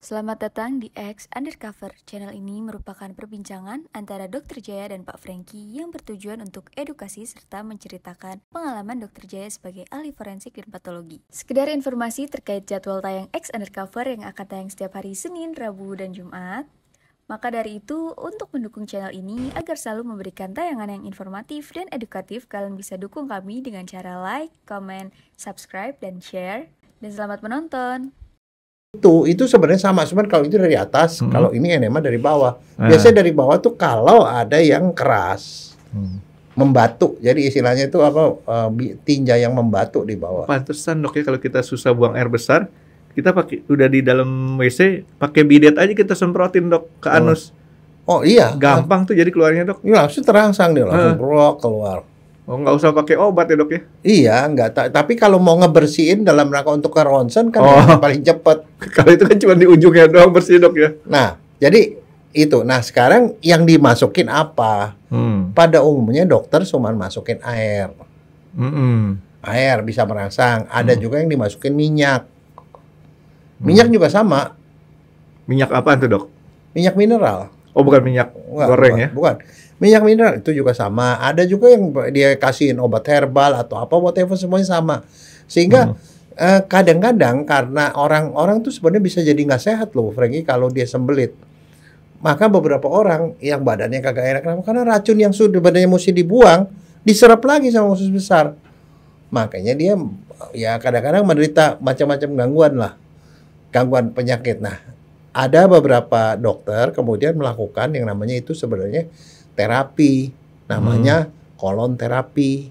Selamat datang di X Undercover. Channel ini merupakan perbincangan antara Dr. Jaya dan Pak Franky yang bertujuan untuk edukasi serta menceritakan pengalaman Dr. Jaya sebagai ahli forensik dan patologi. Sekedar informasi terkait jadwal tayang X Undercover yang akan tayang setiap hari Senin, Rabu, dan Jumat. Maka dari itu, untuk mendukung channel ini agar selalu memberikan tayangan yang informatif dan edukatif, kalian bisa dukung kami dengan cara like, comment, subscribe, dan share. Dan selamat menonton! Itu sebenarnya sama, cuman kalau itu dari atas, kalau ini enema dari bawah. Biasanya dari bawah tuh kalau ada yang keras, membatu. Jadi istilahnya itu apa, tinja yang membatu di bawah. Pantesan dok ya kalau kita susah buang air besar, kita pakai udah di dalam WC pakai bidet aja kita semprotin dok ke anus. Oh iya, gampang tuh jadi keluarnya dok. Iya langsung terangsang dia langsung keluar. Oh nggak usah pakai obat ya dok ya? Iya nggak. Tapi kalau mau ngebersihin dalam rangka untuk ke ronsen kan yang paling cepat. Kalau itu kan cuma di ujungnya doang bersih dok ya. Nah jadi itu. Nah sekarang yang dimasukin apa? Pada umumnya dokter cuma masukin air. Air bisa merangsang. Ada juga yang dimasukin minyak. Minyak juga sama. Minyak apa tuh dok? Minyak mineral. Oh bukan minyak goreng ya? Bukan. Minyak mineral itu juga sama. Ada juga yang dia kasihin obat herbal atau apa, whatever, semuanya sama. Sehingga kadang-kadang karena orang-orang tuh sebenarnya bisa jadi nggak sehat loh, Franky, kalau dia sembelit. Maka beberapa orang yang badannya kagak enak, karena racun yang sudah badannya mesti dibuang, diserap lagi sama usus besar. Makanya dia ya kadang-kadang menderita macam-macam gangguan lah. Gangguan penyakit. Nah, ada beberapa dokter kemudian melakukan yang namanya itu sebenarnya terapi, namanya kolon terapi.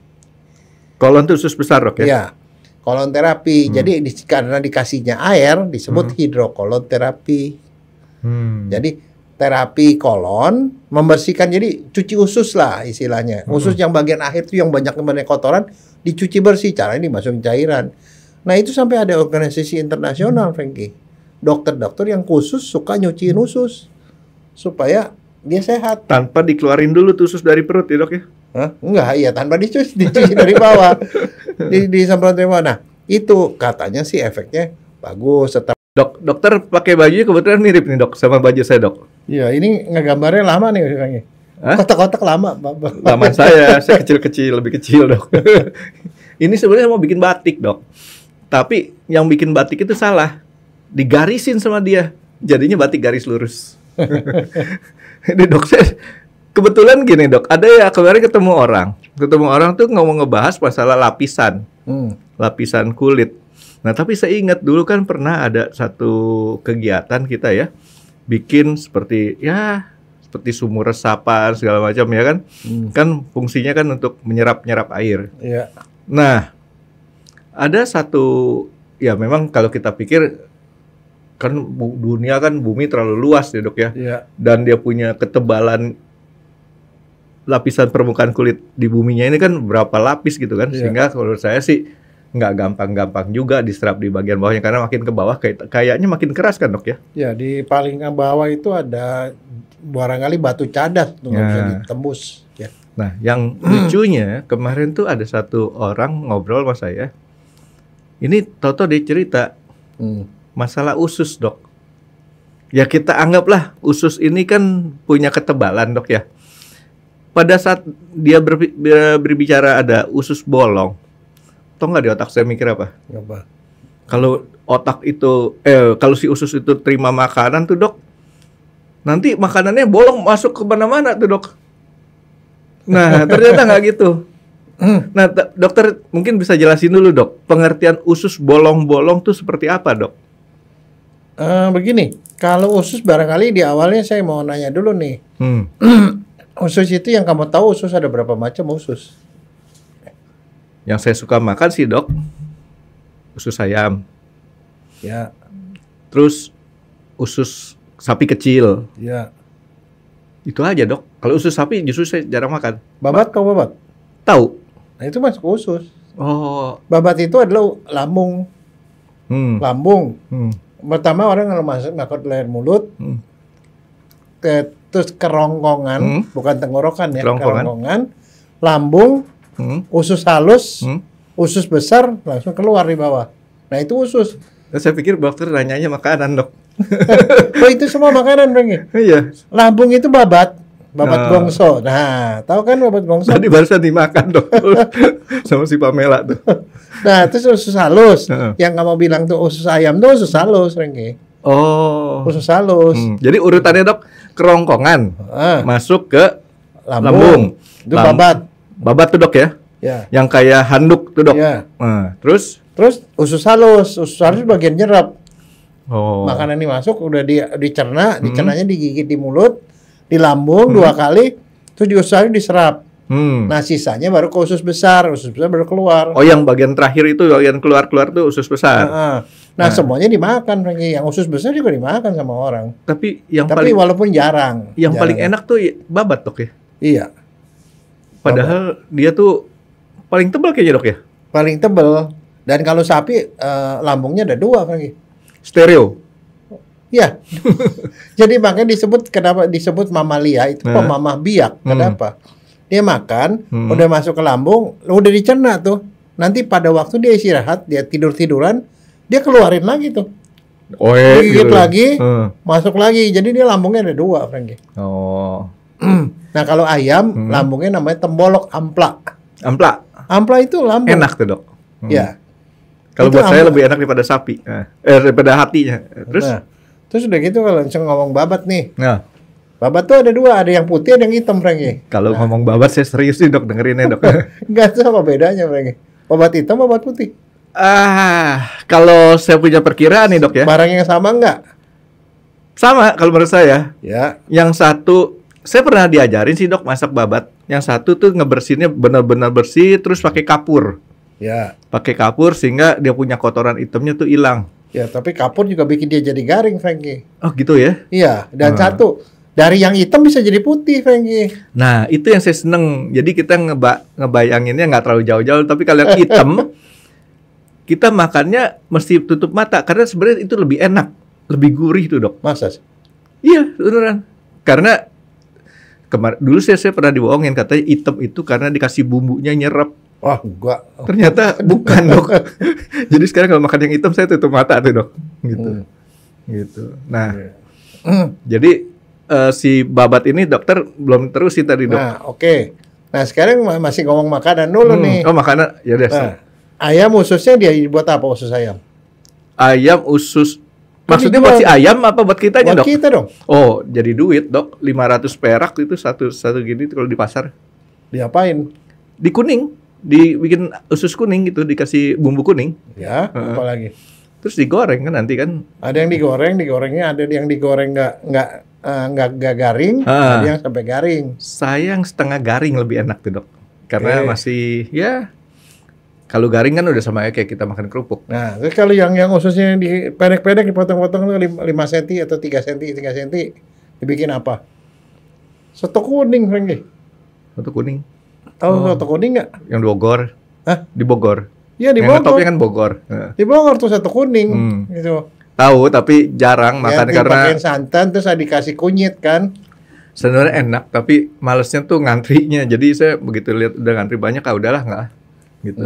Kolon itu usus besar dok ya? Iya, kolon terapi. Jadi karena dikasihnya air disebut hidrokolon terapi. Jadi terapi kolon membersihkan, jadi cuci usus lah istilahnya. Usus yang bagian akhir itu yang banyak kotoran dicuci bersih. Caranya dimasukin cairan. Nah itu sampai ada organisasi internasional, Franky. Dokter-dokter yang khusus suka nyuciin usus supaya dia sehat. Tanpa dikeluarin dulu tuh usus dari perut ya dok ya? Hah? Enggak, iya tanpa dicuci dari bawah. Disemprot dari bawah. Nah, itu katanya sih efeknya bagus. Dokter pakai baju kebetulan mirip nih dok sama baju saya dok. Iya, ini ngegambarnya lama nih orangnya. Kotak-kotak lama. Zaman saya kecil-kecil, lebih kecil dok. Ini sebenarnya mau bikin batik dok. Tapi yang bikin batik itu salah. Digarisin sama dia. Jadinya batik garis lurus. Ini dok, saya kebetulan gini dok, ada ya kemarin ketemu orang tuh ngomong ngebahas masalah lapisan kulit. Nah tapi saya ingat dulu kan pernah ada satu kegiatan kita ya, bikin seperti sumur resapan segala macam ya kan, kan fungsinya kan untuk menyerap air. Iya. Nah ada satu ya memang kalau kita pikir kan dunia kan bumi terlalu luas ya dok ya, dan dia punya ketebalan lapisan permukaan kulit di buminya ini kan berapa lapis gitu kan, sehingga kalau saya sih nggak gampang juga diserap di bagian bawahnya, karena makin ke bawah kayaknya makin keras kan dok ya? Ya di paling bawah itu ada barangkali batu cadas tuh nggak bisa ditembus. Ya. Nah yang lucunya kemarin tuh ada satu orang ngobrol sama saya, ini Toto dia cerita. Masalah usus dok. Ya kita anggaplah usus ini kan punya ketebalan dok ya. Pada saat dia berbicara ada usus bolong, tau nggak di otak saya mikir apa? Apa? Kalau otak itu, kalau si usus itu terima makanan tuh dok, nanti makanannya bolong masuk ke mana-mana tuh dok. Nah ternyata nggak gitu. Nah dokter mungkin bisa jelasin dulu dok, pengertian usus bolong-bolong tuh seperti apa dok? Begini, kalau usus barangkali di awalnya saya mau nanya dulu nih. Usus itu yang kamu tahu usus ada berapa macam usus? Yang saya suka makan sih dok, usus ayam. Ya. Terus usus sapi kecil. Ya. Itu aja dok. Kalau usus sapi justru saya jarang makan. Babat, tahu babat? Tahu. Nah itu masuk usus. Oh. Babat itu adalah lambung. Lambung. Pertama orang kalau masuk leher mulut, terus kerongkongan, bukan tenggorokan ya, kerongkongan, lambung, usus halus, usus besar langsung keluar di bawah. Nah itu usus. Saya pikir dokter nanyanya makanan dok. Oh itu semua makanan, Franky. Iya. Lambung itu babat Nah. gongso. Nah, tahu kan babat gongso? Tadi barusan dimakan dok sama si Pamela tuh. Nah, terus usus halus. Heeh. Yang kamu bilang tuh usus ayam tuh usus halus, Franky. Oh. Usus halus. Jadi urutannya dok, kerongkongan Ah, masuk ke lambung. lambung. Itu babat. Babat tuh dok ya, Ya. yang kayak handuk tuh dok. Ya. Nah, terus? Terus usus halus bagian nyerap. Oh. Makanan ini masuk udah dicerna, dicernanya digigit di mulut, di lambung 2 kali, terus di usus halus diserap. Nah, sisanya baru ke usus besar baru keluar. Oh, yang bagian terakhir itu bagian keluar tuh usus besar. Nah, semuanya dimakan, Franky. Yang usus besar juga dimakan sama orang. Tapi yang Tapi paling walaupun jarang. paling enak tuh babat dok ya. Iya, Padahal dia tuh paling tebal kayaknya dok ya. paling tebel. Dan kalau sapi lambungnya ada 2, Franky. Stereo. Iya. Jadi makanya kenapa disebut mamalia itu pemamah biak. Kenapa? Dia makan, udah masuk ke lambung, udah dicerna tuh. Nanti pada waktu dia istirahat, dia tiduran, dia keluarin lagi tuh. Oh, Gigit lagi, masuk lagi. Jadi dia lambungnya ada 2, Franky. Oh. Nah, kalau ayam, lambungnya namanya tembolok ampla. Ampla. Ampla itu lambung. Enak tuh dok. Ya. Kalau Itu buat saya ampla. lebih enak daripada sapi. Daripada hatinya. Terus? Nah, terus udah gitu kalau ngomong babat nih. Nah, Babat tuh ada 2, ada yang putih, ada yang hitam, Franky. kalau ngomong babat saya serius nih dok, dengerinnya dok. Enggak tahu apa bedanya, Franky. Babat hitam, babat putih. Kalau saya punya perkiraan nih dok ya, Barang yang sama enggak? sama kalau menurut saya. Ya. Yang satu, saya pernah diajarin sih dok masak babat. Yang satu tuh ngebersihinnya benar-benar bersih, terus pakai kapur. Ya. Pakai kapur sehingga dia punya kotoran hitamnya tuh hilang. Ya, tapi kapur juga bikin dia jadi garing, Franky. Oh gitu ya? Iya, dan satu, dari yang hitam bisa jadi putih, Franky. Nah, itu yang saya seneng. Jadi kita ngebayanginnya nggak terlalu jauh-jauh, tapi kalau yang hitam, kita makannya mesti tutup mata karena sebenarnya itu lebih enak, lebih gurih tuh dok. Masa sih? Iya, beneran. Karena dulu saya pernah dibohongin katanya hitam itu karena dikasih bumbunya nyerap. Wah, enggak. Ternyata bukan dok. Jadi sekarang kalau makan yang hitam saya tutup mata tuh dok. Gitu. Gitu. Nah, jadi si babat ini dokter belum terusin tadi dok. Nah, oke. Nah, sekarang masih ngomong makanan dulu nih. Oh makanan, ya udah. Nah, ayam ususnya dia buat apa usus ayam? Ayam usus. Maksudnya dijual. buat si ayam apa buat kitanya Buat dok? kita dong. Oh, jadi duit dok. 500 perak itu satu gini kalau di pasar. Diapain? Di kuning, dibikin usus kuning gitu, dikasih bumbu kuning. Ya, apa lagi? Terus digoreng kan nanti kan. Ada yang digorengnya ada yang digoreng nggak garing, Ah. ada yang sampai garing. Sayang setengah garing lebih enak tuh dok. Karena Oke. masih ya. Kalau garing kan udah sama kayak kita makan kerupuk. Nah, terus kalau yang ususnya pendek-pendek dipotong-potong itu 5 cm atau 3 cm, dibikin apa? Soto kuning, Franky. Soto kuning. Tahu soto kuning nggak? Yang di Bogor. Hah? Di Bogor. Iya, di Yang Bogor. ngetopnya kan Bogor. Di Bogor tuh soto kuning, gitu. Tahu tapi jarang makan Ya, karena dipakein santan terus dikasih kunyit kan. sebenarnya enak tapi malesnya tuh ngantrinya. Jadi saya begitu lihat udah ngantri banyak, udahlah nggak gitu.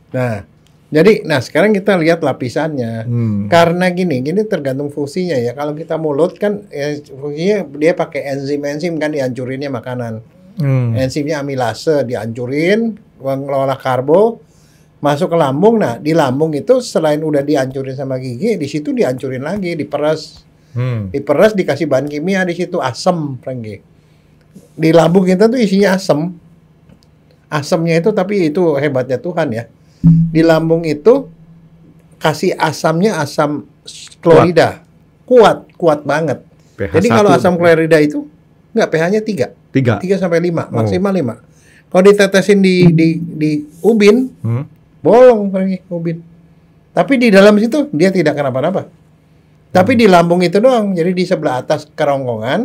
Nah, jadi sekarang kita lihat lapisannya. Karena gini tergantung fungsinya ya. Kalau kita mulut kan fungsinya dia pakai enzim kan dihancurinnya makanan. Enzimnya amilase dihancurin, mengelola karbo, masuk ke lambung. Nah, di lambung itu selain udah dihancurin sama gigi, di situ dihancurin lagi, diperas. Diperas dikasih bahan kimia di situ asam, Franky. Di lambung kita tuh isinya asam. Asamnya itu tapi itu hebatnya Tuhan ya. Di lambung itu kasih asamnya asam klorida. Kuat banget. pH Jadi 1. kalau asam klorida itu enggak pH-nya 3. 3. 3 sampai 5, maksimal 5. Kalau ditetesin di ubin, bolong Franky, ubin. Tapi di dalam situ dia tidak kenapa-napa. Tapi di lambung itu doang. Jadi di sebelah atas kerongkongan,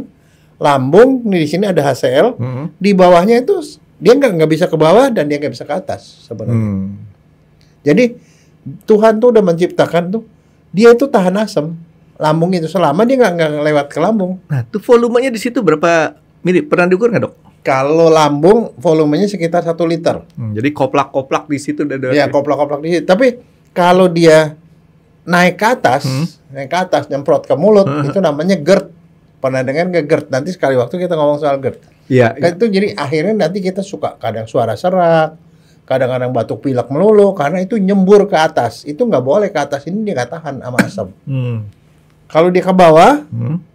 lambung, di sini ada HCl, di bawahnya itu dia nggak bisa ke bawah dan dia nggak bisa ke atas sebenarnya. Jadi Tuhan tuh udah menciptakan tuh dia itu tahan asam lambung itu selama dia nggak lewat ke lambung. Nah, tuh volumenya di situ berapa mili? Pernah diukur nggak dok? Kalau lambung volumenya sekitar 1 liter. Jadi koplak-koplak di situ udah. Ya koplak-koplak di situ. Tapi kalau dia naik ke atas, naik ke atas, nyemprot ke mulut, itu namanya GERD. Pernah dengar nggak GERD? Nanti sekali waktu kita ngomong soal GERD. Iya. Kan itu jadi akhirnya nanti kita suka kadang suara serak, kadang-kadang batuk pilek melulu, karena itu nyembur ke atas. Itu nggak boleh ke atas, ini dia nggak tahan sama asam. Kalau dia ke bawah,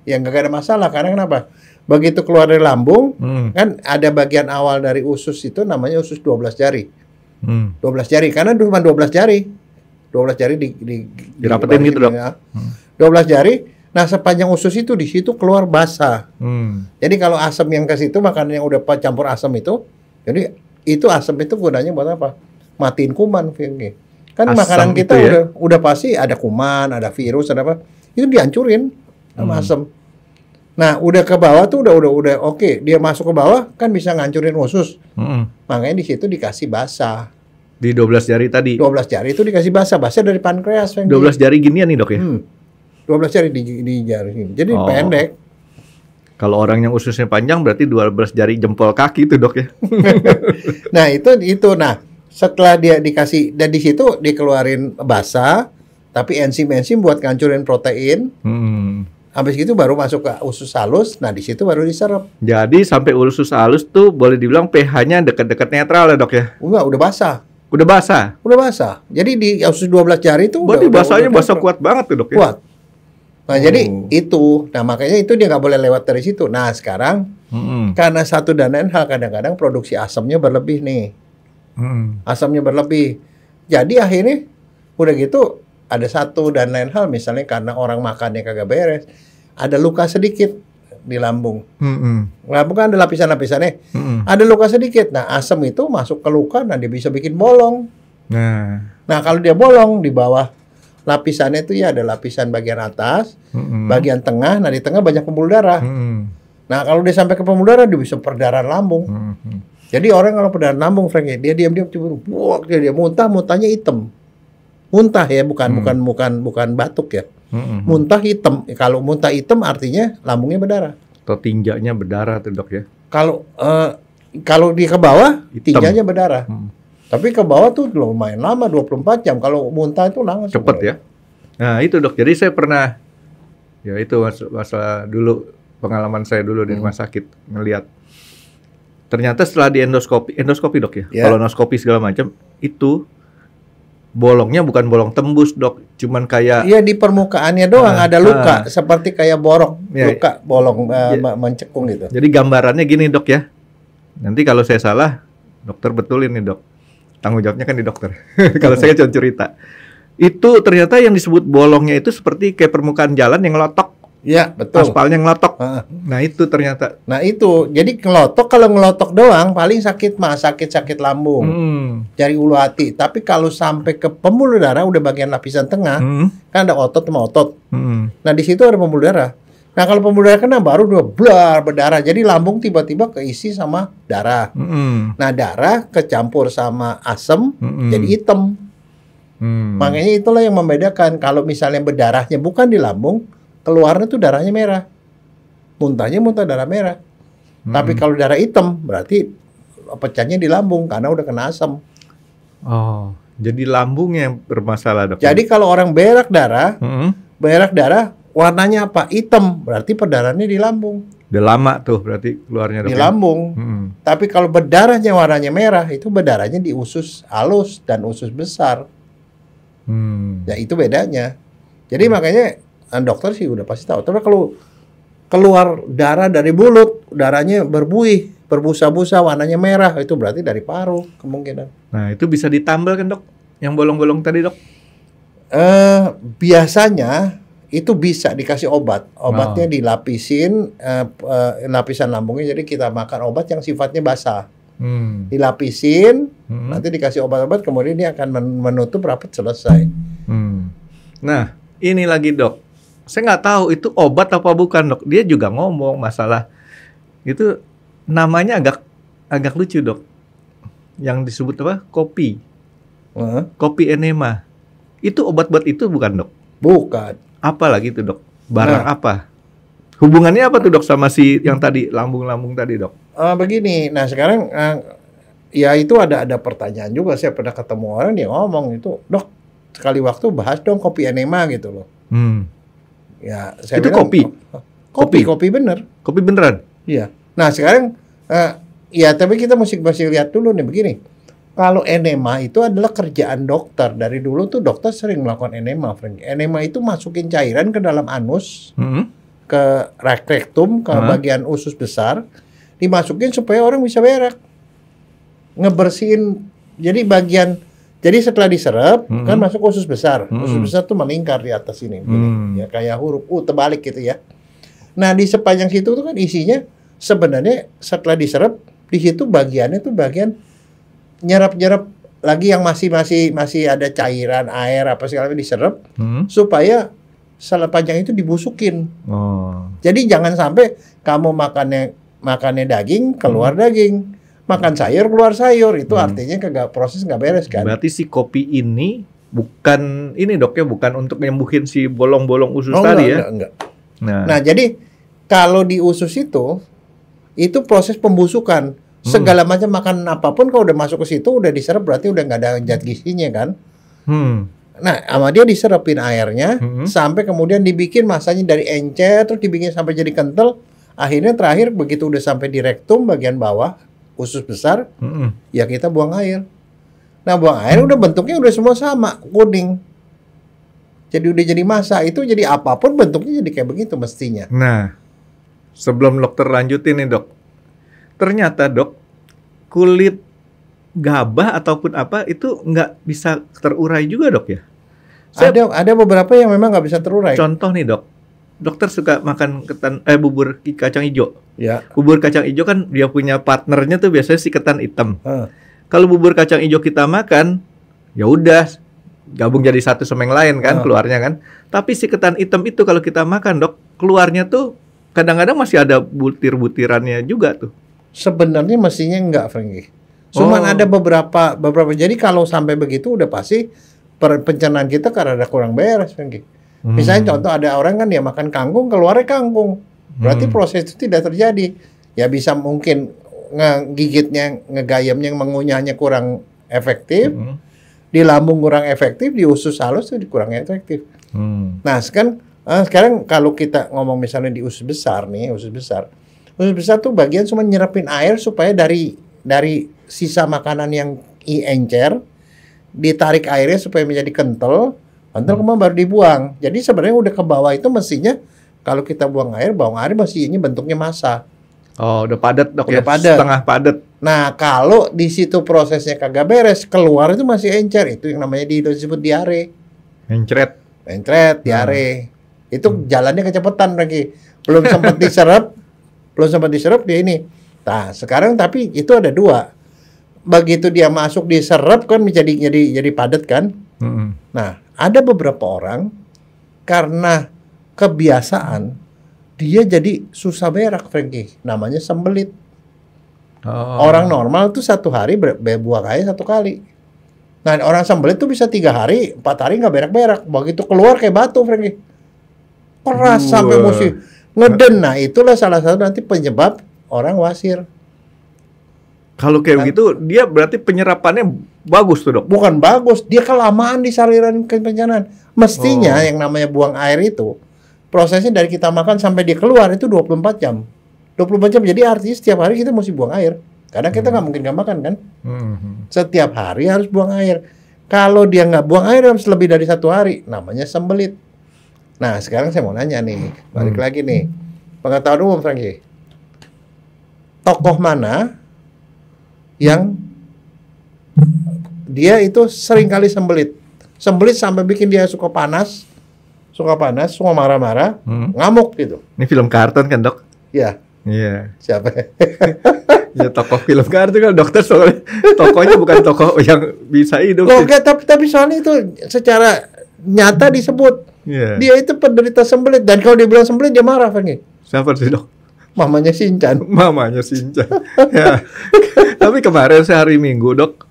ya nggak ada masalah. Karena kenapa? Begitu keluar dari lambung, kan ada bagian awal dari usus itu namanya usus 12 jari. 12 jari, karena cuma 12 jari. 12 jari dirapetin gitu, Dok. Ya. 12 jari, nah sepanjang usus itu di situ keluar basah. Jadi kalau asam yang ke situ, makanan yang udah campur asam itu, jadi itu asam itu gunanya buat apa? Matiin kuman, kan asam makanan kita udah pasti ada kuman, ada virus, ada apa? Itu dihancurin sama asam. Nah, udah ke bawah tuh udah oke. Dia masuk ke bawah kan bisa ngancurin usus. Makanya di situ dikasih basah. Di 12 jari tadi. 12 jari itu dikasih basah dari pankreas. 12 jari ginian nih, Dok ya. 12 jari di jari ini. Jadi pendek. Kalau orang yang ususnya panjang berarti 12 jari jempol kaki itu, Dok ya. Nah, itu. Nah, setelah dia dikasih dan di situ dikeluarin basah, tapi enzim-enzim buat ngancurin protein. Habis itu baru masuk ke usus halus. Nah, di situ baru diserap. Jadi sampai usus halus tuh boleh dibilang pH-nya dekat-dekat netral ya, Dok ya. Enggak, udah basah. Udah basah. Udah basah. Jadi di usus 12 jari itu berarti basahnya basah kuat banget tuh, Dok ya. Kuat. Nah, jadi itu. Nah, makanya itu dia nggak boleh lewat dari situ. Nah, sekarang karena satu dan lain hal kadang-kadang produksi asamnya berlebih nih. Asamnya berlebih. Jadi akhirnya udah gitu ada satu dan lain hal, misalnya karena orang makannya kagak beres, ada luka sedikit di lambung. Lambung kan ada lapisan-lapisannya. Ada luka sedikit. Nah, asam itu masuk ke luka, nah dia bisa bikin bolong. Nah, kalau dia bolong di bawah lapisannya itu ya ada lapisan bagian atas, bagian tengah. Nah, di tengah banyak pembuluh darah. Nah, kalau dia sampai ke pembuluh darah, dia bisa perdarahan lambung. Jadi orang kalau perdarahan lambung, Frank, dia diam-diam cemburu, dia muntahnya hitam. Muntah ya, bukan batuk ya. Muntah hitam. Kalau muntah hitam artinya lambungnya berdarah. Atau tinjanya berdarah tuh, Dok ya. Kalau di ke bawah tinjanya berdarah. Tapi ke bawah tuh lumayan lama, 24 jam. Kalau muntah itu langsung cepet ya. Nah, itu, Dok. Jadi saya pernah ya itu masalah dulu, pengalaman saya dulu di rumah sakit ngelihat. Ternyata setelah di endoskopi, Dok ya. Kolonoskopi segala macam, itu bolongnya bukan bolong tembus, Dok. Cuman kayak iya, di permukaannya doang ada luka seperti kayak borok, luka bolong mencekung gitu. Jadi gambarannya gini, Dok ya. Nanti kalau saya salah, dokter betulin nih, Dok. Tanggung jawabnya kan di dokter. Kalau saya cuma cerita. Itu ternyata yang disebut bolongnya itu seperti kayak permukaan jalan yang ngelotok. Iya, betul. Aspalnya ngelotok. Nah, itu ternyata. Nah, itu. Jadi ngelotok, kalau ngelotok doang paling sakit lambung. Jari ulu hati. Tapi kalau sampai ke pembuluh darah udah bagian lapisan tengah, kan ada otot sama otot. Nah, di situ ada pembuluh darah. Nah, kalau pembuluh darah kena baru udah berdarah. Jadi lambung tiba-tiba keisi sama darah. Nah, darah kecampur sama asam jadi hitam. Makanya itulah yang membedakan. Kalau misalnya berdarahnya bukan di lambung, keluarnya tuh darahnya merah. Muntahnya muntah darah merah. Tapi kalau darah hitam berarti pecahnya di lambung karena udah kena asam. Oh, jadi lambungnya yang bermasalah, Dok. Jadi kalau orang berak darah warnanya apa? Hitam, berarti perdarahannya di lambung. Udah lama tuh berarti keluarnya, Dok. Di lambung. Tapi kalau berdarahnya warnanya merah, itu berdarahnya di usus halus dan usus besar. Ya itu bedanya. Jadi makanya dokter sih udah pasti tahu. Tapi kalau keluar darah dari mulut, darahnya berbuih, berbusa-busa, warnanya merah, itu berarti dari paru kemungkinan. Nah, itu bisa ditambal kan, Dok? Yang bolong-bolong tadi, Dok? Biasanya itu bisa dikasih obat. Obatnya dilapisin, lapisan lambungnya. Jadi kita makan obat yang sifatnya basah. Dilapisin, nanti dikasih obat-obat, kemudian dia akan menutup rapat, selesai. Nah, ini lagi, Dok. Saya nggak tahu itu obat apa bukan, Dok. Dia juga ngomong masalah itu namanya agak lucu, Dok. Yang disebut apa? Kopi. Kopi enema. Itu obat buat itu bukan, Dok? Bukan. Apa lagi itu, Dok? Barang apa? Hubungannya apa tuh, Dok, sama si yang tadi lambung-lambung tadi, Dok? Begini. Nah, sekarang ya itu ada pertanyaan juga. Saya pernah ketemu orang dia ngomong itu, "Dok, sekali waktu bahas dong kopi enema," gitu loh. Ya, saya Itu bilang, kopi? Kopi bener. Kopi beneran? Iya. Nah sekarang ya tapi kita masih lihat dulu nih begini. Kalau enema itu adalah kerjaan dokter. Dari dulu tuh dokter sering melakukan enema, Frank. Enema itu masukin cairan ke dalam anus, ke rektum, ke bagian usus besar, dimasukin supaya orang bisa berak, ngebersihin. Jadi setelah diserap kan masuk usus besar. Usus besar tuh melingkar di atas ini, begini. Ya kayak huruf U terbalik gitu ya. Nah di sepanjang situ tuh kan isinya sebenarnya setelah diserap di situ bagiannya tuh bagian nyerap lagi yang masih ada cairan air apa segala macam diserap supaya sepanjang itu dibusukin. Jadi jangan sampai kamu makannya daging keluar daging, makan sayur keluar sayur, itu artinya proses nggak beres kan. Berarti si kopi ini bukan ini dok ya, bukan untuk nyembuhin si bolong-bolong usus tadi ya? Enggak. Nah jadi kalau di usus itu proses pembusukan. Segala macam makanan apapun kalau udah masuk ke situ udah diserap berarti udah nggak ada zat gizinya kan. Nah sama dia diserapin airnya sampai kemudian dibikin masanya dari encer terus dibikin sampai jadi kental. Akhirnya terakhir begitu udah sampai di rektum bagian bawah usus besar, ya kita buang air. Nah buang air udah bentuknya udah semua sama kuning. Jadi udah jadi massa itu jadi apapun bentuknya jadi kayak begitu mestinya. Nah. Sebelum dokter lanjutin nih dok, ternyata dok kulit gabah ataupun apa itu nggak bisa terurai juga dok ya? Ada beberapa yang memang nggak bisa terurai. Contoh nih dok, dokter suka makan bubur kacang hijau. Ya. Bubur kacang hijau kan dia punya partnernya tuh biasanya si ketan hitam. Kalau bubur kacang hijau kita makan, ya udah gabung jadi satu sama yang lain kan keluarnya kan. Tapi si ketan hitam itu kalau kita makan dok, keluarnya tuh kadang-kadang masih ada butir-butirannya juga tuh. Sebenarnya mestinya enggak, Franky. Cuman ada beberapa. Jadi kalau sampai begitu udah pasti pencernaan kita karena ada kurang beres, Franky. Misalnya contoh ada orang kan dia makan kangkung, keluarnya kangkung. Berarti proses itu tidak terjadi. Ya bisa mungkin ngegigitnya, ngegayamnya, mengunyahnya kurang efektif. Di lambung kurang efektif, di usus halus itu kurang efektif. Nah, sekarang kalau kita ngomong misalnya di usus besar tuh bagian cuma nyerapin air supaya dari sisa makanan yang encer ditarik airnya supaya menjadi kental kemudian baru dibuang. Jadi sebenarnya udah ke bawah itu mestinya kalau kita buang air mestinya bentuknya massa. Oh, udah padat dok, udah ya? Padat. Setengah padat. Nah, kalau di situ prosesnya kagak beres, keluar itu masih encer, itu yang namanya disebut diare. Encret, diare. Itu jalannya kecepatan lagi. Belum sempat diserap dia ini. Nah, sekarang tapi itu ada dua. Begitu dia masuk diserap kan jadi padat kan? Nah, ada beberapa orang karena kebiasaan dia jadi susah berak, Franky. Namanya sembelit. Orang normal tuh 1 hari buang air 1 kali. Nah, orang sembelit tuh bisa 3 hari, 4 hari nggak berak-berak. Begitu keluar kayak batu, Franky. Keras sampai mesti ngeden. Nah, itulah salah satu nanti penyebab orang wasir. Kalau kayak begitu, dia berarti penyerapannya bagus tuh dok? Bukan bagus, dia kelamaan di saluran pencernaan. Mestinya yang namanya buang air itu prosesnya dari kita makan sampai dia keluar itu 24 jam. 24 jam, jadi artinya setiap hari kita mesti buang air. Karena kita nggak mungkin nggak makan kan. Setiap hari harus buang air. Kalau dia nggak buang air harus lebih dari 1 hari, namanya sembelit. Nah sekarang saya mau nanya nih, balik lagi nih. Pengetahuan umum, Franky. Tokoh mana yang dia itu sering kali sembelit sampai bikin dia suka panas, suka marah-marah, ngamuk gitu. Ini film kartun kan dok? Ya. Iya. Siapa? Ya tokoh film kartun kan dokter, soalnya tokohnya bukan tokoh yang bisa hidup. Loh, tapi soalnya itu secara nyata disebut. Dia itu penderita sembelit, dan kalau dia bilang sembelit dia marah, Franky. Siapa sih dok? Mamanya Shinchan. Ya. Tapi kemarin saya hari Minggu dok,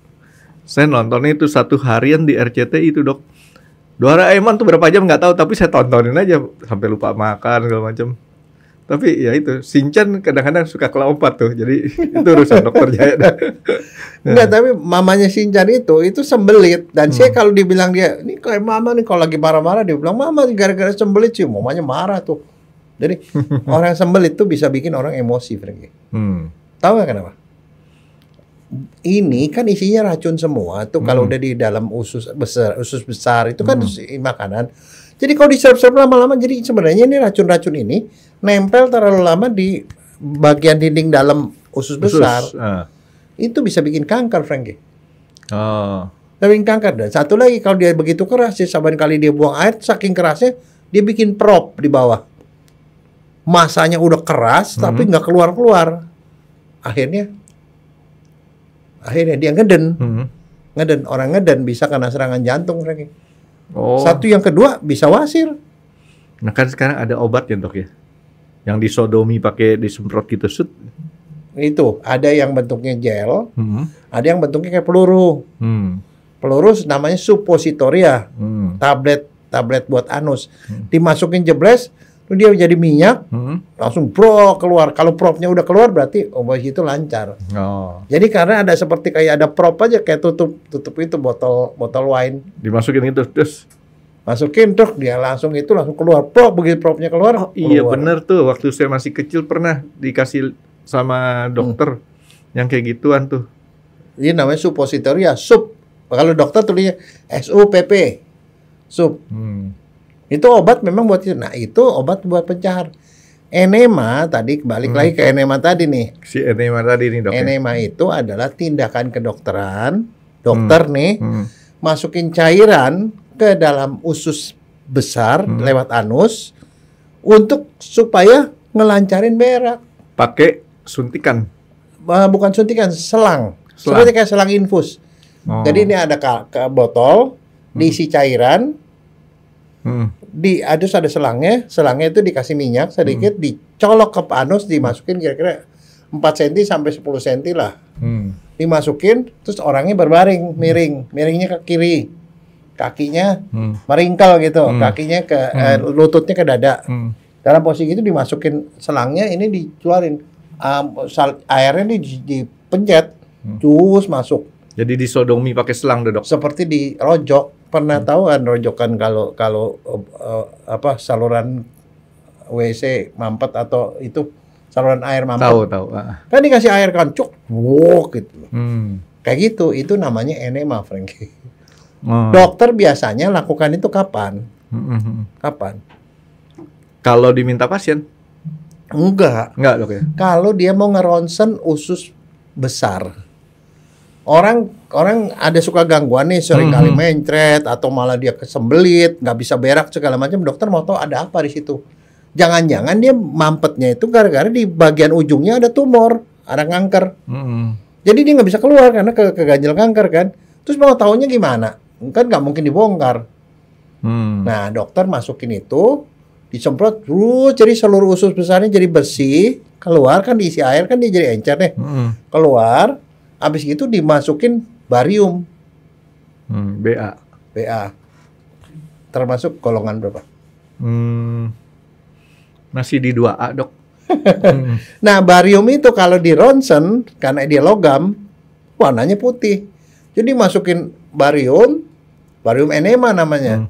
saya nonton itu 1 harian di RCTI itu dok. Doraemon tuh berapa jam nggak tahu, tapi saya tontonin aja sampai lupa makan segala macam. Tapi ya itu, Shinchan kadang-kadang suka kelompat tuh. Jadi itu urusan dokter Jaya dah. Enggak, tapi mamanya Shinchan itu sembelit. Dan saya kalau dibilang dia, ini kayak mama nih kalau lagi marah-marah, dia bilang, mama gara-gara sembelit sih, mamanya marah tuh. Jadi orang sembelit tuh bisa bikin orang emosi, Frankie. Tahu nggak kenapa? Ini kan isinya racun semua tuh kalau udah di dalam usus besar itu kan makanan. Jadi kalau diserap-serap lama-lama, jadi sebenarnya ini racun-racun ini nempel terlalu lama di bagian dinding dalam usus besar. Itu bisa bikin kanker, Frankie. Bikin kanker. Dan satu lagi, kalau dia begitu keras, saban kali dia buang air, saking kerasnya, dia bikin prop di bawah. Masanya udah keras, tapi nggak keluar-keluar. Akhirnya dia ngeden. Orang ngeden bisa kena serangan jantung, Frankie. Satu yang kedua bisa wasir. Nah kan sekarang ada obat ya dok ya, yang disodomi pakai disemprot gitu sud. Itu ada yang bentuknya gel, ada yang bentuknya kayak peluru. Peluru namanya suppositoria, tablet buat anus. Dimasukin jebres, terus dia jadi minyak, langsung keluar. Kalau propnya udah keluar berarti obat itu lancar. Jadi karena ada seperti kayak ada prop aja, kayak tutup itu botol wine. Dimasukin itu terus. Masukin truk, dia langsung keluar. Begitu propnya keluar. Iya bener tuh, waktu saya masih kecil pernah dikasih sama dokter yang kayak gituan tuh. Ini namanya suppositoria, sup. Kalau dokter tulisnya SUPP, sup. Itu obat memang buat itu. Nah itu obat buat pencahar. Enema tadi, balik lagi ke enema tadi nih. Si enema tadi nih dok. Enema itu adalah tindakan kedokteran. Dokter nih masukin cairan ke dalam usus besar lewat anus untuk supaya ngelancarin berak. Pakai suntikan? Bukan suntikan, selang. Seperti kayak selang infus. Jadi ini ada ke botol, diisi cairan, ada selangnya itu dikasih minyak sedikit, dicolok ke anus, dimasukin kira-kira 4 cm sampai 10 cm lah. Dimasukin, terus orangnya berbaring, miringnya ke kiri. Kakinya meringkel gitu, kakinya ke lututnya ke dada. Dalam posisi itu dimasukin selangnya, ini dikeluarin, airnya dipencet, cus masuk. Jadi disodomi pakai selang, dok. Seperti dirojok. Pernah tahu kan rojokan kalau saluran WC mampet atau itu saluran air mampet? Tahu. Kan dikasih air kancuk, gitu. Kayak gitu, itu namanya enema, Frankie. Dokter biasanya lakukan itu kapan? Kapan? Kalau diminta pasien? Enggak dok ya. Kalau dia mau ngeronsen usus besar. Orang ada suka gangguan nih, sering kali mencret atau malah dia kesembelit, nggak bisa berak segala macam. Dokter mau tahu ada apa di situ. Jangan-jangan dia mampetnya itu gara-gara di bagian ujungnya ada tumor, ada kanker. Jadi dia nggak bisa keluar karena keganjel kanker kan. Terus mau taunya gimana? Kan nggak mungkin dibongkar. Nah dokter masukin itu, disemprot, jadi seluruh usus besarnya jadi bersih. Keluar kan diisi air kan dia jadi encer nih. Keluar. Habis itu dimasukin barium. BA. Termasuk golongan berapa? Masih di 2A, dok. Nah, barium itu kalau di ronsen, karena dia logam, warnanya putih. Jadi masukin barium enema namanya.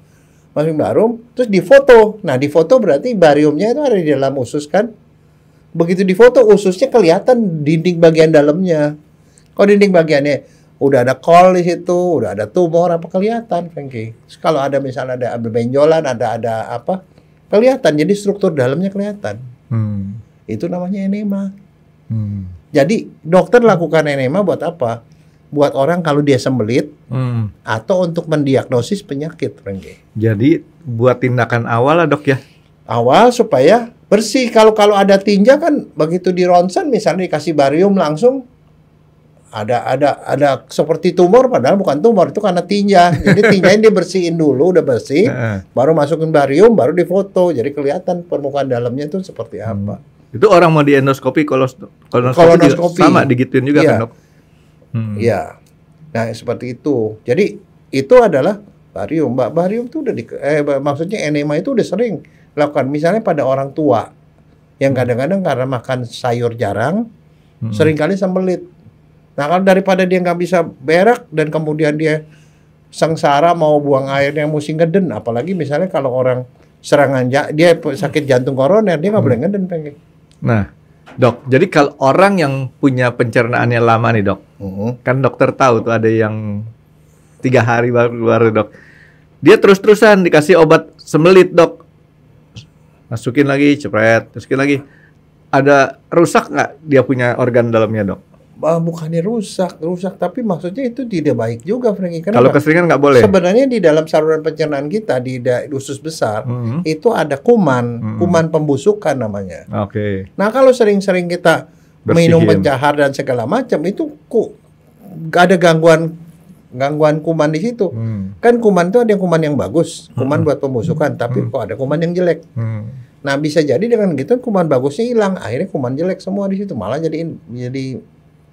Masukin barium, terus difoto. Nah, difoto berarti bariumnya itu ada di dalam usus kan? Begitu difoto, ususnya kelihatan dinding bagian dalamnya. Kalau dinding bagiannya udah ada kol di situ, udah ada tumor apa kelihatan, Frankie. Kalau ada misalnya ada benjolan, ada apa, kelihatan. Jadi struktur dalamnya kelihatan. Itu namanya enema. Jadi dokter lakukan enema buat apa? Buat orang kalau dia sembelit atau untuk mendiagnosis penyakit, Frankie. Jadi buat tindakan awal lah dok ya. Awal supaya bersih. Kalau ada tinja kan begitu di ronsen misalnya dikasih barium langsung ada seperti tumor, padahal bukan tumor, itu karena tinja. Jadi tinjanya dibersihin dulu, udah bersih, baru masukin barium, baru difoto, jadi kelihatan permukaan dalamnya itu seperti apa. Itu orang mau di endoskopi, kolonoskopi sama digituin juga kan dok? Iya. Nah seperti itu. Jadi itu adalah barium. Barium itu udah maksudnya enema itu udah sering lakukan. Misalnya pada orang tua yang kadang-kadang karena makan sayur jarang, Hmm. seringkali sembelit. Nah, kalau daripada dia nggak bisa berak dan kemudian dia sengsara mau buang airnya mesti ngeden, apalagi misalnya kalau orang serangan dia sakit jantung koroner, dia nggak boleh ngeden, pengen. Nah, dok, jadi kalau orang yang punya pencernaannya lama nih dok, kan dokter tahu tuh ada yang 3 hari baru keluar dok. Dia terus-terusan dikasih obat sembelit dok, masukin lagi, cepret, masukin lagi. Ada rusak nggak dia punya organ dalamnya dok? Bukannya rusak, tapi maksudnya itu tidak baik juga, Frankie. Kenapa? Kalau keseringan nggak boleh. Sebenarnya di dalam saluran pencernaan kita di usus besar itu ada kuman pembusukan namanya. Oke. Nah, kalau sering-sering kita Bersihin. minum pencahar dan segala macam itu gak ada gangguan kuman di situ. Kan kuman itu ada yang kuman yang bagus, kuman buat pembusukan, tapi kok ada kuman yang jelek. Nah, bisa jadi dengan gitu kuman bagusnya hilang, akhirnya kuman jelek semua di situ, malah jadi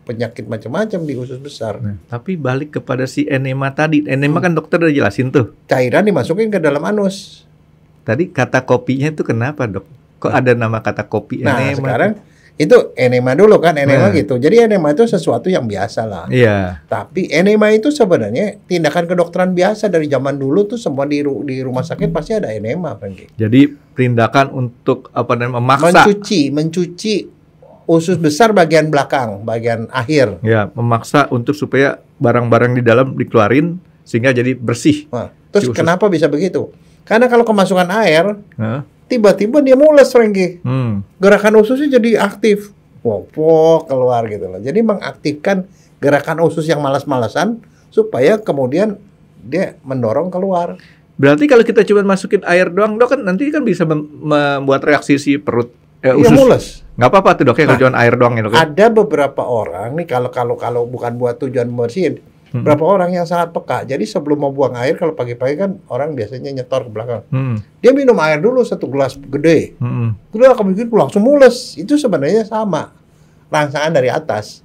penyakit macam-macam di usus besar. Nah, tapi balik kepada si enema tadi. Enema kan dokter udah jelasin tuh. Cairan dimasukin ke dalam anus. Tadi kata kopinya itu kenapa dok? Kok ada nama kata kopi Nah, enema? sekarang itu enema dulu kan, enema Nah. gitu. Jadi enema itu sesuatu yang biasa lah. Iya. Tapi enema itu sebenarnya tindakan kedokteran biasa dari zaman dulu tuh, semua di rumah sakit pasti ada enema, Frankie. Jadi tindakan untuk apa namanya memaksa. Mencuci usus besar bagian belakang, bagian akhir. Ya, memaksa untuk supaya barang-barang di dalam dikeluarin sehingga jadi bersih. Nah, terus Si usus. kenapa bisa begitu? Karena kalau kemasukan air, Hah? tiba-tiba dia mules, Frankie. Hmm. Gerakan ususnya jadi aktif. Pok keluar gitu loh. Jadi mengaktifkan gerakan usus yang malas-malasan supaya kemudian dia mendorong keluar. Berarti kalau kita cuma masukin air doang, dok, kan nanti kan bisa membuat reaksi si perut Iya, usus. mules. Nggak apa-apa tuh dok ya kalau Nah, cuma air doang ya dok. Ya? Ada beberapa orang nih kalau bukan buat tujuan bersihin, beberapa orang yang sangat peka. Jadi sebelum mau buang air, kalau pagi-pagi kan orang biasanya nyetor ke belakang. Dia minum air dulu 1 gelas gede. Udah begitu langsung mules. Itu sebenarnya sama rangsangan dari atas.